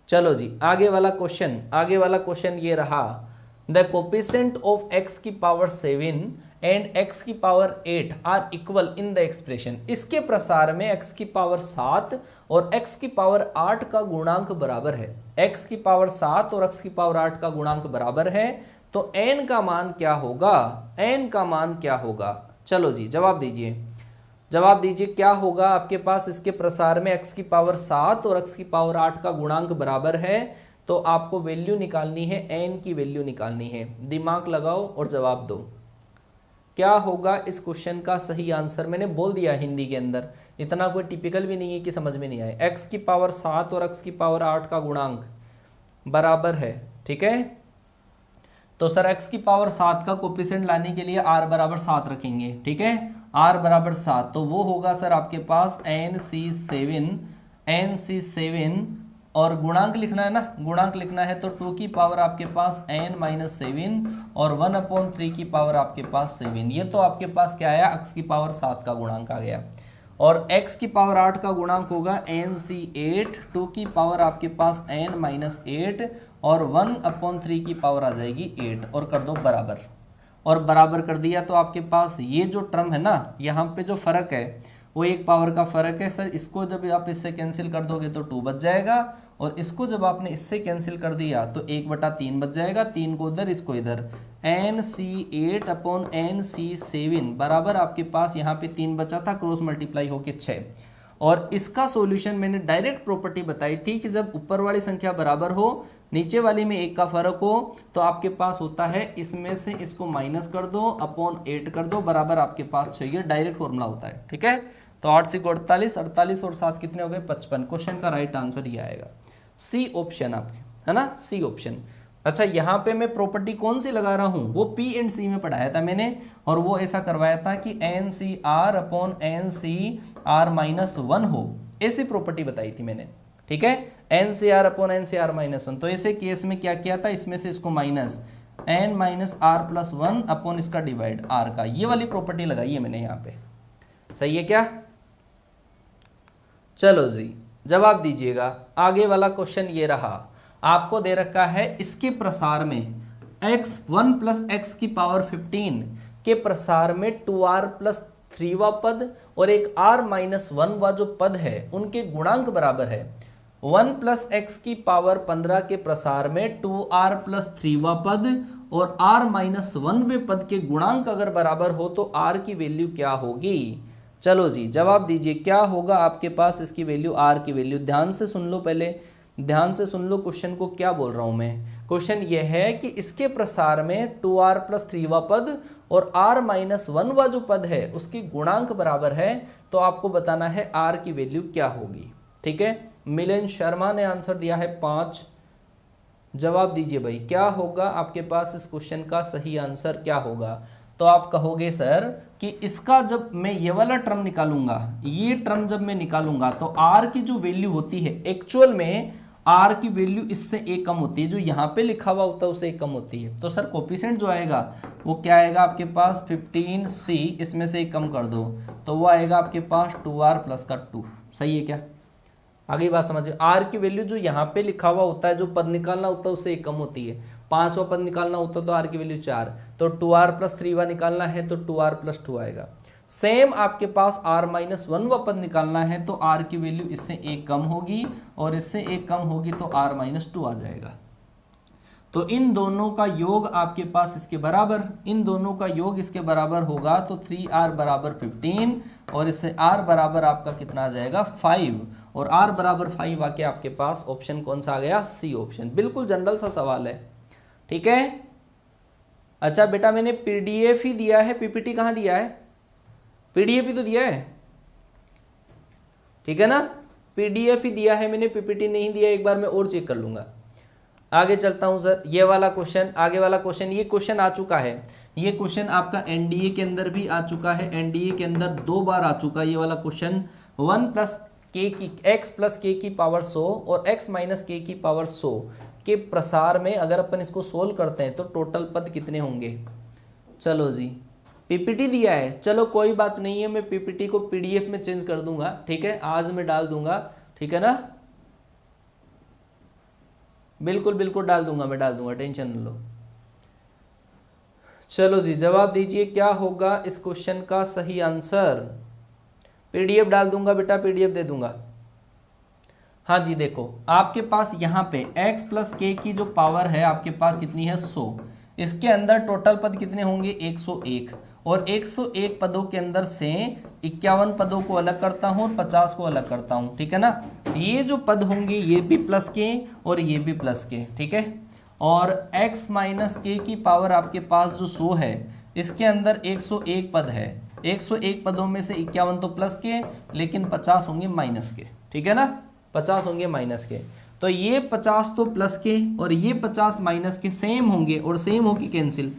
चलो जी आगे वाला क्वेश्चन, आगे वाला क्वेश्चन ये रहा, द कोफिशिएंट ऑफ x की पावर 7 एंड x की power 8 are equal in the expression, इसके प्रसार में x की पावर 7 और x की पावर 8 का गुणांक बराबर है। x की पावर 7 और x की पावर 8 का गुणांक बराबर है, तो n का मान क्या होगा? n का मान क्या होगा? चलो जी जवाब दीजिए, जवाब दीजिए, क्या होगा आपके पास? इसके प्रसार में x की पावर 7 और x की पावर 8 का गुणांक बराबर है, तो आपको वैल्यू निकालनी है, n की वैल्यू निकालनी है। दिमाग लगाओ और जवाब दो, क्या होगा इस क्वेश्चन का सही आंसर? मैंने बोल दिया हिंदी के अंदर, इतना कोई टिपिकल भी नहीं है कि समझ में नहीं आए। x की पावर 7 और x की पावर 8 का गुणांक बराबर है, ठीक है, तो सर x की पावर 7 का कोफिशिएंट लाने के लिए r = 7 रखेंगे, ठीक है, r = 7, तो वो होगा सर आपके पास nc7 और गुणांक लिखना है ना, गुणांक लिखना है तो 2 की पावर आपके पास n - 7 और 1/3 की पावर आपके पास 7, ये तो आपके पास क्या आया? x की पावर 7 का गुणांक आ गया, और x की पावर 8 का गुणांक होगा nc8, 2 की पावर आपके पास n - 8 और 1/3 की पावर आ जाएगी 8, और कर दो बराबर, और बराबर कर दिया तो आपके पास ये जो टर्म है ना, यहाँ पे जो फर्क है वो 1 पावर का फर्क है सर, इसको जब आप इससे कैंसिल कर दोगे तो 2 बच जाएगा, और इसको जब आपने इससे कैंसिल कर दिया तो 1/3 बच जाएगा, 3 को उधर इसको इधर, nc8/nc7 बराबर आपके पास यहाँ पे 3 बचा था, क्रॉस मल्टीप्लाई होके 6। और इसका सॉल्यूशन मैंने डायरेक्ट प्रॉपर्टी बताई थी कि जब ऊपर वाली संख्या बराबर हो, नीचे वाली में 1 का फर्क हो, तो आपके पास होता है इसमें से इसको माइनस कर दो, /8 कर दो, बराबर आपके पास चाहिए, डायरेक्ट फॉर्मूला होता है, ठीक है। तो 8 से 48, 48 और 7 कितने हो गए 55। क्वेश्चन का राइट आंसर ये आएगा सी ऑप्शन आपके, है ना, सी ऑप्शन। अच्छा यहाँ पे मैं प्रॉपर्टी कौन सी लगा रहा हूँ, वो पी एंड सी में पढ़ाया था मैंने, और वो ऐसा करवाया था कि n C r upon n C r -1 हो, ऐसी प्रॉपर्टी बताई थी मैंने, ठीक है, n C r upon n C r -1। तो ऐसे केस में क्या किया था, इसमें से इसको माइनस एन -r+1 अपॉन इसका डिवाइड आर का, ये वाली प्रॉपर्टी लगाई है मैंने यहाँ पे, सही है क्या। चलो जी जवाब दीजिएगा। आगे वाला क्वेश्चन ये रहा, आपको दे रखा है इसके प्रसार में x1 + x⁻15 के प्रसार में 2r+3वां पद और एक r-1वां जो पद है उनके गुणांक बराबर है। 1 + x⁻15 के प्रसार में 2r+3वां पद और r-1वें पद के गुणांक अगर बराबर हो तो r की वैल्यू क्या होगी। चलो जी जवाब दीजिए, क्या होगा आपके पास इसकी वैल्यू, r की वैल्यू। ध्यान से सुन लो, पहले ध्यान से सुन लो क्वेश्चन को, क्या बोल रहा हूं मैं। क्वेश्चन यह है कि इसके प्रसार में 2r+3वां पद और r-1वां जो पद है उसकी गुणांक बराबर है, तो आपको बताना है r की वैल्यू क्या होगी, ठीक है। मिलन शर्मा ने आंसर दिया है 5। जवाब दीजिए भाई, क्या होगा आपके पास इस क्वेश्चन का सही आंसर क्या होगा। तो आप कहोगे सर कि इसका जब मैं ये वाला टर्म निकालूंगा, ये टर्म जब मैं निकालूंगा तो r की जो वैल्यू होती है एक्चुअल में r की वैल्यू इससे एक कम होती है, जो यहाँ पे लिखा हुआ होता है उससे एक कम होती है। तो सर कोफिशिएंट जो आएगा वो क्या आएगा आपके पास 15c, इसमें से एक कम कर दो तो वो आएगा आपके पास 2r+2, सही है क्या। आगे बात समझिए, r की वैल्यू जो यहाँ पे लिखा हुआ होता है, जो पद निकालना होता है उससे एक कम होती है। 5वां पद निकालना होता है तो r की वैल्यू 4, तो 2r+3वां निकालना है तो 2r+2 आएगा। सेम आपके पास r-1वां पद निकालना है तो r की वैल्यू इससे एक कम होगी और इससे एक कम होगी तो r-2 आ जाएगा। तो इन दोनों का योग आपके पास इसके बराबर, इन दोनों का योग इसके बराबर होगा तो 3r = 15 और इससे r बराबर आपका कितना आ जाएगा 5, और r = 5 आके आपके पास ऑप्शन कौन सा आ गया, सी ऑप्शन। बिल्कुल जनरल सा सवाल है, ठीक है। अच्छा बेटा मैंने पीडीएफ ही दिया है, पीपीटी कहाँ दिया है, पीडीएफ ही तो दिया है, ठीक है ना, पीडीएफ ही दिया है मैंने, पीपीटी नहीं दिया। एक बार मैं और चेक कर लूंगा। आगे चलता हूं सर, ये वाला क्वेश्चन, आगे वाला क्वेश्चन, ये क्वेश्चन आ चुका है, ये क्वेश्चन आपका एनडीए के अंदर भी आ चुका है, एनडीए के अंदर 2 बार आ चुका है ये वाला क्वेश्चन। 1 + x + k⁻100 और x - k⁻100 के प्रसार में अगर अपन इसको सोल्व करते हैं तो टोटल पद कितने होंगे। चलो जी पीपीटी दिया है, चलो कोई बात नहीं है, मैं पीपीटी को पीडीएफ में चेंज कर दूंगा, ठीक है, आज मैं डाल दूंगा, ठीक है ना, बिल्कुल बिल्कुल डाल दूंगा, मैं डाल दूंगा, टेंशन न लो। चलो जी जवाब दीजिए, क्या होगा इस क्वेश्चन का सही आंसर। पीडीएफ डाल दूंगा बेटा, पीडीएफ दे दूंगा। हाँ जी देखो आपके पास यहाँ पे x + k की जो पावर है आपके पास कितनी है 100, इसके अंदर टोटल पद कितने होंगे 101, और 101 पदों के अंदर से 51 पदों को अलग करता हूँ और 50 को अलग करता हूँ, ठीक है ना। ये जो पद होंगे ये भी +k और ये भी +k, ठीक है। और x - k की पावर आपके पास जो 100 है इसके अंदर 101 पद है, 101 पदों में से 51 तो +k, लेकिन 50 होंगे -k, ठीक है ना, 50 होंगे -k। तो ये 50 तो +k और ये 50 -k सेम होंगे और सेम होके कैंसिल,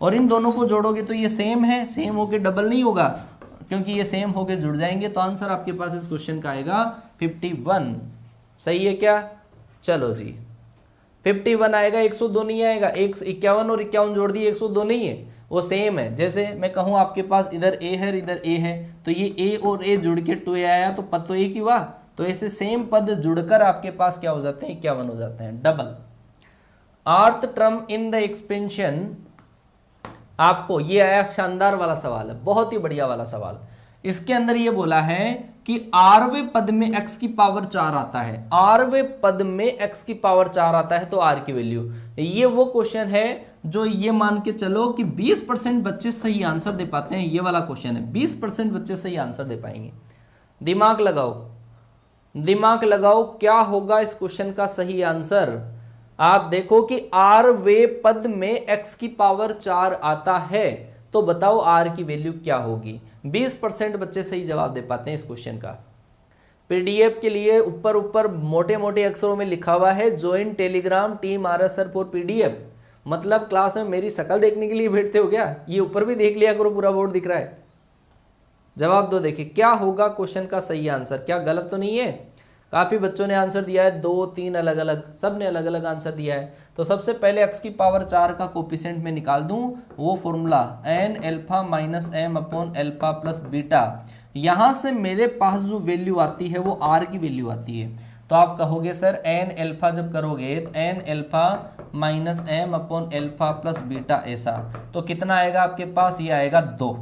और इन दोनों को जोड़ोगे तो ये सेम है, सेम होके डबल नहीं होगा क्योंकि ये सेम होके जुड़ जाएंगे। तो आंसर आपके पास इस क्वेश्चन का आएगा 51, सही है क्या। चलो जी 51 आएगा, 102 नहीं आएगा, 51 और 51 जोड़ दिए 102 नहीं है, वो सेम है। जैसे मैं कहूँ आपके पास इधर a है इधर a है, तो ये a और a जुड़ के 2a आया तो पद तो एक ही हुआ, तो ऐसे सेम पद जुड़कर आपके पास क्या हो जाते हैं 51 हो जाते हैं, डबल। आर्थ टर्म इन द एक्सपेंशन, आपको ये आया शानदार वाला सवाल है, बहुत ही बढ़िया वाला सवाल। इसके अंदर ये बोला है कि r वें पद में x की पावर 4 आता है, r वें पद में x की पावर 4 आता है तो r की वैल्यू। ये वो क्वेश्चन है जो ये मान के चलो कि 20% बच्चे सही आंसर दे पाते हैं, ये वाला क्वेश्चन है, 20% बच्चे सही आंसर दे पाएंगे। दिमाग लगाओ, दिमाग लगाओ, क्या होगा इस क्वेश्चन का सही आंसर। आप देखो कि r वें पद में x की पावर 4 आता है, तो बताओ r की वैल्यू क्या होगी। 20% बच्चे सही जवाब दे पाते हैं इस क्वेश्चन का। पीडीएफ के लिए ऊपर ऊपर मोटे मोटे अक्षरों में लिखा हुआ है join Telegram team R S sir for PDF. मतलब क्लास में मेरी शक्ल देखने के लिए बैठते हो क्या? ये ऊपर भी देख लिया करो, पूरा बोर्ड दिख रहा है। जवाब दो, देखिए क्या होगा क्वेश्चन का सही आंसर, क्या गलत तो नहीं है? काफ़ी बच्चों ने आंसर दिया है, 2 3 अलग अलग, सब ने अलग अलग आंसर दिया है। तो सबसे पहले x की पावर 4 का कोफिशिएंट में निकाल दूं, वो formula n alpha minus m upon alpha plus beta. यहाँ से मेरे पास जो वैल्यू आती है वो r की वैल्यू आती है। तो आप कहोगे सर n अल्फा जब करोगे तो n alpha minus m upon alpha plus beta, ऐसा तो कितना आएगा आपके पास? ये आएगा 2।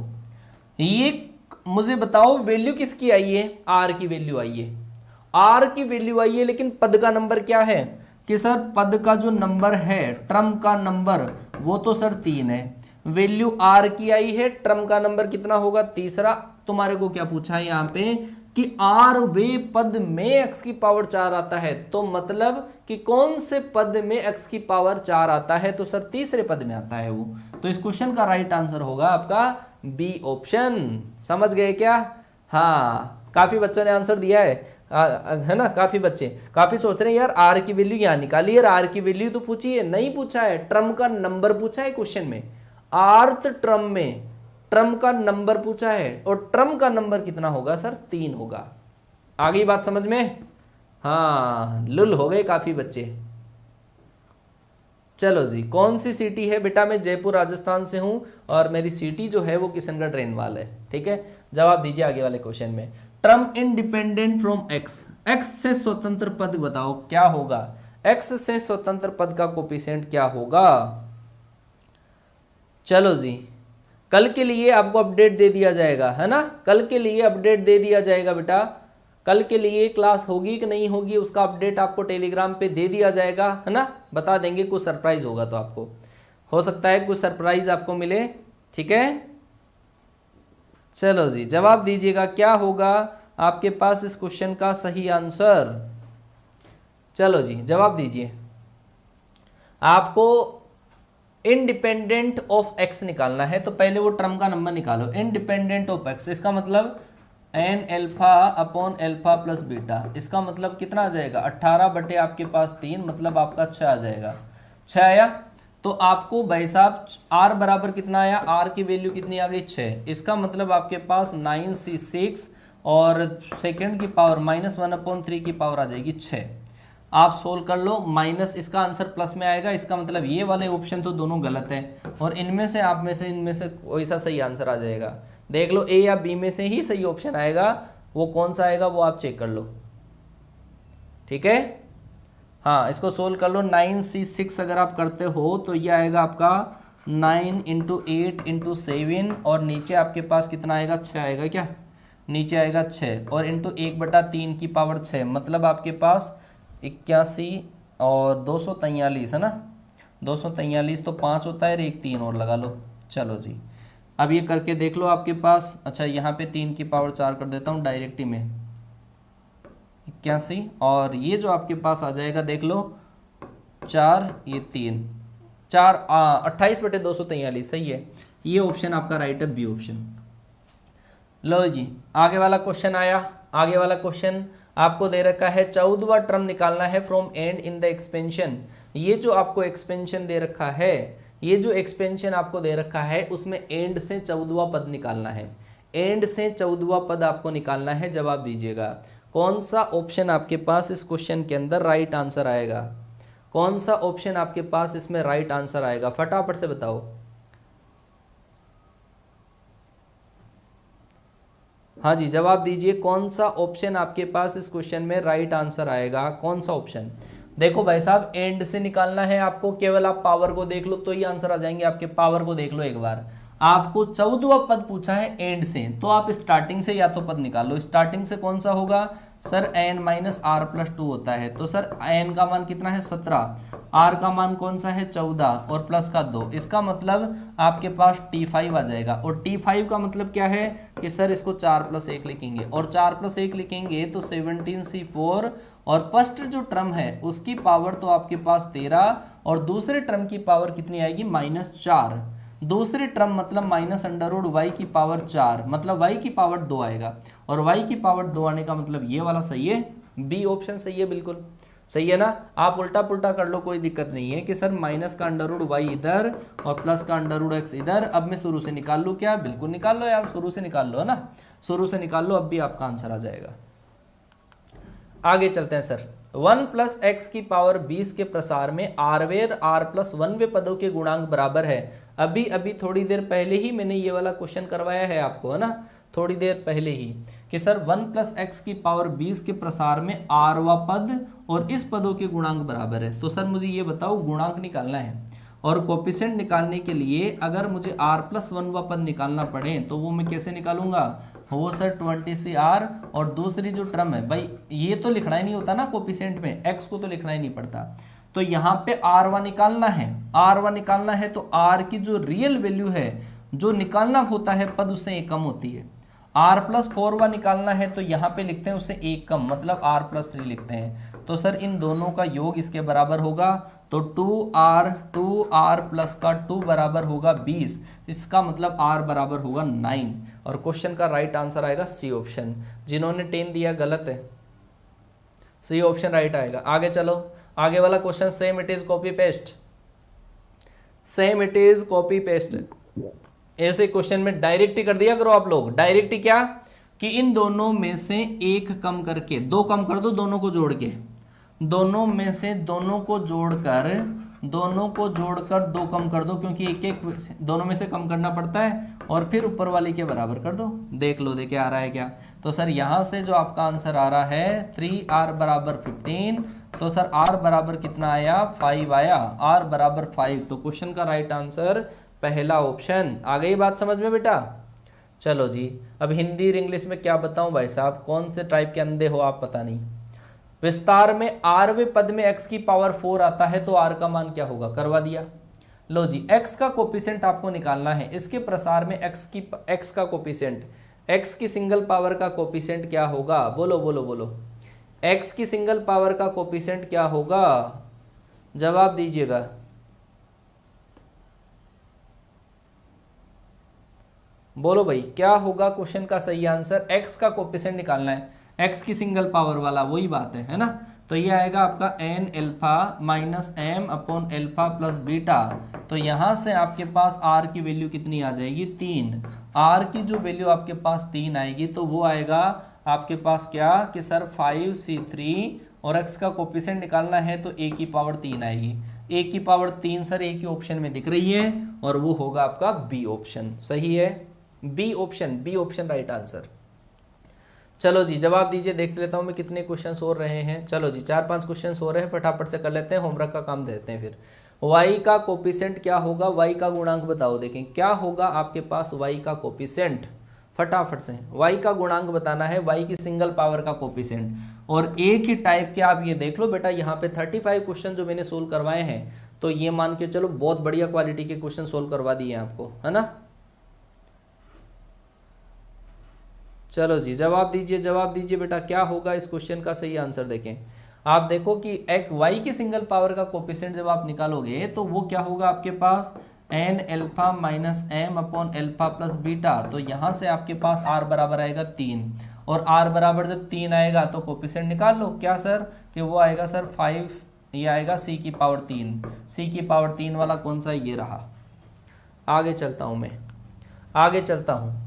ये मुझे बताओ वैल्यू किसकी आई है? r की वैल्यू आई है, r की वैल्यू आई है। लेकिन पद का नंबर क्या है कि सर पद का जो नंबर है, ट्रम का नंबर, वो तो सर 3 है। वैल्यू r की आई है, ट्रम का नंबर कितना होगा? तीसरा। तुम्हारे को क्या पूछा है यहाँ पे कि r वे पद में x की पावर 4 आता है, तो मतलब कि कौन से पद में x की पावर 4 आता है? तो सर तीसरे पद में आता है वो। तो इस क्वेश्चन का राइट आंसर होगा आपका बी ऑप्शन। समझ गए क्या? हाँ, काफी बच्चों ने आंसर दिया है ना? काफी बच्चे काफी सोच रहे हैं यार आर की वैल्यू यहाँ निकाली, यार आर की वैल्यू तो पूछी है, नहीं पूछा है, ट्रम का नंबर पूछा है क्वेश्चन में। आर्थ ट्रम में ट्रम का नंबर पूछा है, और ट्रम का नंबर कितना होगा सर? 3 होगा। आ गई बात समझ में? हाँ, लुल हो गए काफी बच्चे। चलो जी, कौन सी सिटी है बेटा? मैं जयपुर राजस्थान से हूं और मेरी सिटी जो है वो किशनगढ़ रेनवाल है। ठीक है, जवाब दीजिए आगे वाले क्वेश्चन में। Term independent from x, x से स्वतंत्र पद बताओ क्या होगा? x से स्वतंत्र पद का कोफिशिएंट क्या होगा? चलो जी, कल के लिए आपको अपडेट दे दिया जाएगा, है ना? कल के लिए अपडेट दे दिया जाएगा बेटा। कल के लिए क्लास होगी कि नहीं होगी उसका अपडेट आपको टेलीग्राम पे दे दिया जाएगा, है ना? बता देंगे, कुछ सरप्राइज होगा तो आपको हो सकता है कुछ सरप्राइज आपको मिले। ठीक है, चलो जी, जवाब दीजिएगा क्या होगा आपके पास इस क्वेश्चन का सही आंसर? चलो जी, जवाब दीजिए। आपको इंडिपेंडेंट ऑफ x निकालना है, तो पहले वो टर्म का नंबर निकालो। इंडिपेंडेंट ऑफ x, इसका मतलब n alpha upon alpha plus beta. इसका मतलब कितना आ जाएगा? 18 बटे आपके पास 3, मतलब आपका 6 आ जाएगा। 6 आया तो आपको भाई साहब r बराबर कितना आया? r की वैल्यू कितनी आ गई? 6। इसका मतलब आपके पास 9c6 और सेकेंड की पावर -1/3 की पावर आ जाएगी 6। आप सोल्व कर लो, माइनस इसका आंसर प्लस में आएगा। इसका मतलब ये वाले ऑप्शन तो दोनों गलत हैं, और इनमें से आप में से इनमें से कोई सा सही आंसर आ जाएगा। देख लो, ए या बी में से ही सही ऑप्शन आएगा, वो कौन सा आएगा वो आप चेक कर लो। ठीक है, हाँ, इसको सोल्व कर लो। 9c6 अगर आप करते हो तो ये आएगा आपका 9 × 8 × 7, और नीचे आपके पास कितना आएगा? 6 आएगा क्या? नीचे आएगा 6 और इंटू 1/3 की पावर 6, मतलब आपके पास 81 और 243 है ना? 243 तो 5 होता है, एक 3 और लगा लो। चलो जी, अब ये करके देख लो आपके पास। अच्छा, यहाँ पे 3 की पावर 4 कर देता हूँ डायरेक्ट ही में, 81, और ये जो आपके पास आ जाएगा देख लो 4, ये 3, 4 28/243, सही है। ये ऑप्शन आपका राइट है, बी ऑप्शन। लो जी, आगे वाला क्वेश्चन आया। आगे वाला क्वेश्चन आपको दे रखा है 14वां टर्म निकालना है from and in the expansion. ये जो आपको एक्सपेंशन दे रखा है, ये जो एक्सपेंशन आपको दे रखा है उसमें एंड से 14वां पद निकालना है। एंड से 14वां पद आपको निकालना है। जवाब दीजिएगा, कौन सा ऑप्शन आपके पास इस क्वेश्चन के अंदर राइट आंसर आएगा? कौन सा ऑप्शन आपके पास इसमें राइट आंसर आएगा? फटाफट से बताओ। हाँ जी, जवाब दीजिए, कौन सा ऑप्शन आपके पास इस क्वेश्चन में राइट आंसर आएगा? कौन सा ऑप्शन? देखो भाई साहब, एंड से निकालना है आपको, केवल आप पावर को देख लो तो ही आंसर आ जाएंगे आपके। पावर को देख लो एक बार। आपको 14वां पद पूछा है एंड से, तो आप स्टार्टिंग से या तो पद निकालो। स्टार्टिंग से कौन सा होगा सर? n-r+2 होता है, तो सर n का मान कितना है? 17, r का मान कौन सा है? 14 और प्लस का 2। इसका मतलब आपके पास t5 आ जाएगा, और t5 का मतलब क्या है कि सर इसको 4+1 लिखेंगे, और 4+1 लिखेंगे तो 17c4, और फर्स्ट जो टर्म है उसकी पावर तो आपके पास 13, और दूसरे टर्म की पावर कितनी आएगी? -4। दूसरी टर्म मतलब माइनस अंडर रूट वाई की पावर 4 मतलब वाई की पावर 2 आएगा, और वाई की पावर 2 आने का मतलब ये वाला सही है, बी ऑप्शन सही है, बिल्कुल सही है ना। आप उल्टा पुल्टा कर लो, कोई दिक्कत नहीं है कि सर माइनस का अंडर रूट वाई इधर और प्लस का अंडर रूट एक्स इधर, अब मैं शुरू से निकाल लूँ क्या? बिल्कुल निकाल लो यार, शुरू से निकाल लो, है ना, शुरू से निकाल लो, अब भी आपका आंसर आ जाएगा। आगे चलते हैं सर। 1 प्लस एक्स की पावर 20 के प्रसार में आरवेर आर प्लस 1वें पदों के गुणांक बराबर है। अभी अभी थोड़ी देर पहले ही मैंने ये वाला क्वेश्चन करवाया है आपको, है ना, थोड़ी देर पहले ही, कि सर 1 प्लस एक्स की पावर 20 के प्रसार में आरवा पद और इस पदों के गुणांक बराबर है। तो सर मुझे ये बताओ, गुणांक निकालना है और कोफिशिएंट निकालने के लिए अगर मुझे r प्लस 1 पद निकालना पड़े तो वो मैं कैसे निकालूंगा? वो सर 20c r, और दूसरी जो टर्म है भाई ये तो लिखना ही नहीं होता ना कोफिशिएंट में, x को तो लिखना ही नहीं पड़ता, तो यहाँ पे r1 निकालना है, r1 निकालना है तो r की जो रियल वैल्यू है जो निकालना होता है पद उससे एक कम होती है। r प्लस 4 निकालना है तो यहाँ पे लिखते हैं उससे एक कम, मतलब r प्लस 3 लिखते हैं। तो सर इन दोनों का योग इसके बराबर होगा, तो 2r प्लस का 2 बराबर होगा 20, इसका मतलब r बराबर होगा 9, और क्वेश्चन का राइट आंसर आएगा सी ऑप्शन। जिन्होंने 10 दिया गलत है, सी ऑप्शन राइट आएगा। आगे चलो, आगे वाला question same it is copy paste, same it is copy paste. ऐसे क्वेश्चन में डायरेक्ट ही कर दिया करो आप लोग, डायरेक्ट ही क्या कि इन दोनों में से एक कम करके दो कम कर दो, दोनों को जोड़ के, दोनों में से दोनों को जोड़कर दो कम कर दो, क्योंकि एक एक दोनों में से कम करना पड़ता है, और फिर ऊपर वाले के बराबर कर दो। देख लो देखे आ रहा है क्या? तो सर यहाँ से जो आपका आंसर आ रहा है 3r बराबर 15, तो सर r बराबर कितना आया? 5 आया, r बराबर 5। तो क्वेश्चन का राइट आंसर पहला ऑप्शन। आ गई बात समझ में बेटा? चलो जी, अब हिंदी और इंग्लिश में क्या बताऊं भाई साहब, कौन से टाइप के अंधे हो आप, पता नहीं। विस्तार में आरवें पद में x की पावर 4 आता है तो r का मान क्या होगा? करवा दिया। लो जी, x का कोफिशिएंट आपको निकालना है, इसके प्रसार में x का कोफिशिएंट, x की सिंगल पावर का कोफिशिएंट क्या होगा? बोलो बोलो बोलो, x की सिंगल पावर का कोफिशिएंट क्या होगा? जवाब दीजिएगा। बोलो भाई क्या होगा क्वेश्चन का सही आंसर? x का कोफिशिएंट निकालना है, x की सिंगल पावर वाला, वही बात है ना। तो ये आएगा आपका n alpha minus m upon alpha plus beta. तो यहाँ से आपके पास r की वैल्यू कितनी आ जाएगी? 3। r की जो वैल्यू आपके पास 3 आएगी तो वो आएगा आपके पास क्या कि सर 5c3, और x का कोफिशिएंट निकालना है तो a की पावर 3 आएगी। a की पावर 3 सर एक ही ऑप्शन में दिख रही है, और वो होगा आपका बी ऑप्शन। सही है, बी ऑप्शन राइट आंसर। चलो जी जवाब दीजिए, देख लेता हूं मैं कितने क्वेश्चंस और रहे हैं। चलो जी 4-5 क्वेश्चंस हो रहे हैं, फटाफट से कर लेते हैं, होमवर्क का काम देते हैं फिर। y का कोफिशिएंट क्या होगा? y का गुणांक बताओ, देखें क्या होगा आपके पास y का कोफिशिएंट, फटाफट से y का गुणांक बताना है, y की सिंगल पावर का कोफिशिएंट। और एक ही टाइप के आप ये देख लो बेटा, यहाँ पे 35 क्वेश्चन जो मैंने सोल्व करवाए हैं, तो ये मान के चलो बहुत बढ़िया क्वालिटी के क्वेश्चन सोल्व करवा दिए आपको, है ना। चलो जी जवाब दीजिए बेटा, क्या होगा इस क्वेश्चन का सही आंसर? देखें आप देखो कि एक y की सिंगल पावर का कोफिशिएंट जब आप निकालोगे तो वो क्या होगा आपके पास? n alpha minus m upon alpha plus beta. तो यहाँ से आपके पास r बराबर आएगा 3, और r बराबर जब 3 आएगा तो कोफिशिएंट निकाल लो। क्या सर कि वो आएगा सर 5, ये आएगा c की पावर 3, c की पावर 3 वाला कौन सा? ये रहा। आगे चलता हूँ मैं, आगे चलता हूँ।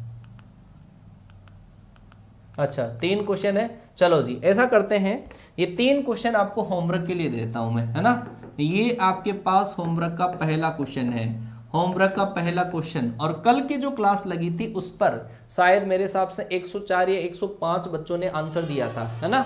अच्छा 3 क्वेश्चन है, चलो जी ऐसा करते हैं, ये 3 क्वेश्चन आपको होमवर्क के लिए देता हूं मैं, है ना। ये आपके पास होमवर्क का पहला क्वेश्चन है, होमवर्क का पहला क्वेश्चन। और कल की जो क्लास लगी थी उस पर शायद मेरे हिसाब से 104 या 105 बच्चों ने आंसर दिया था, है ना।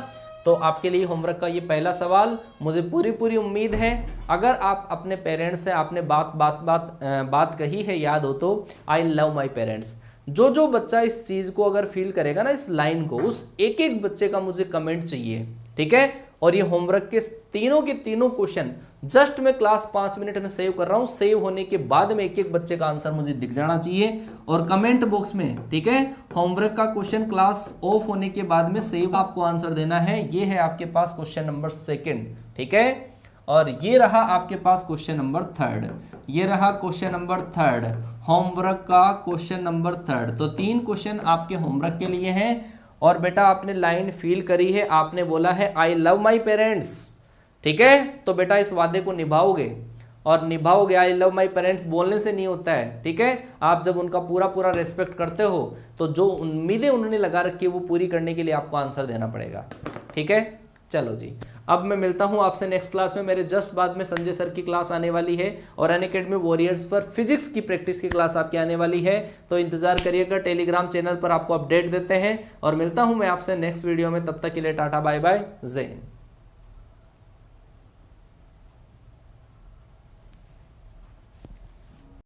तो आपके लिए होमवर्क का ये पहला सवाल, मुझे पूरी उम्मीद है अगर आप अपने पेरेंट्स से आपने बात कही है, याद हो तो, आई लव माई पेरेंट्स। जो बच्चा इस चीज को अगर फील करेगा ना, इस लाइन को, उस एक बच्चे का मुझे कमेंट चाहिए, ठीक है। और ये होमवर्क के तीनों के तीनों क्वेश्चन जस्ट मैं क्लास 5 मिनट में सेव कर रहा हूं, सेव होने के बाद में एक बच्चे का आंसर मुझे दिख जाना चाहिए, और कमेंट बॉक्स में, ठीक है, होमवर्क का क्वेश्चन क्लास ऑफ होने के बाद में सेव आपको आंसर देना है। ये है आपके पास क्वेश्चन नंबर 2, ठीक है। और ये रहा आपके पास क्वेश्चन नंबर 3, ये रहा क्वेश्चन नंबर 3। होमवर्क का क्वेश्चन नंबर 3 तो 3 क्वेश्चन आपके होमवर्क के लिए हैं। और बेटा आपने लाइन फील करी है, आपने बोला है आई लव माई पेरेंट्स, ठीक है, तो बेटा इस वादे को निभाओगे और निभाओगे। आई लव माई पेरेंट्स बोलने से नहीं होता है, ठीक है, आप जब उनका पूरा पूरा रेस्पेक्ट करते हो तो जो उम्मीदें उन्होंने लगा रखी है वो पूरी करने के लिए आपको आंसर देना पड़ेगा, ठीक है। चलो जी, अब मैं मिलता हूं आपसे नेक्स्ट क्लास में। मेरे जस्ट बाद में संजय सर की क्लास आने वाली है और अनअकैडमी वॉरियर्स पर फिजिक्स की प्रैक्टिस की क्लास आपकी आने वाली है, तो इंतजार करिएगा। टेलीग्राम चैनल पर आपको अपडेट देते हैं और मिलता हूं मैं आपसे नेक्स्ट वीडियो में। तब तक के लिए टाटा बाय बाय, जय हिंद।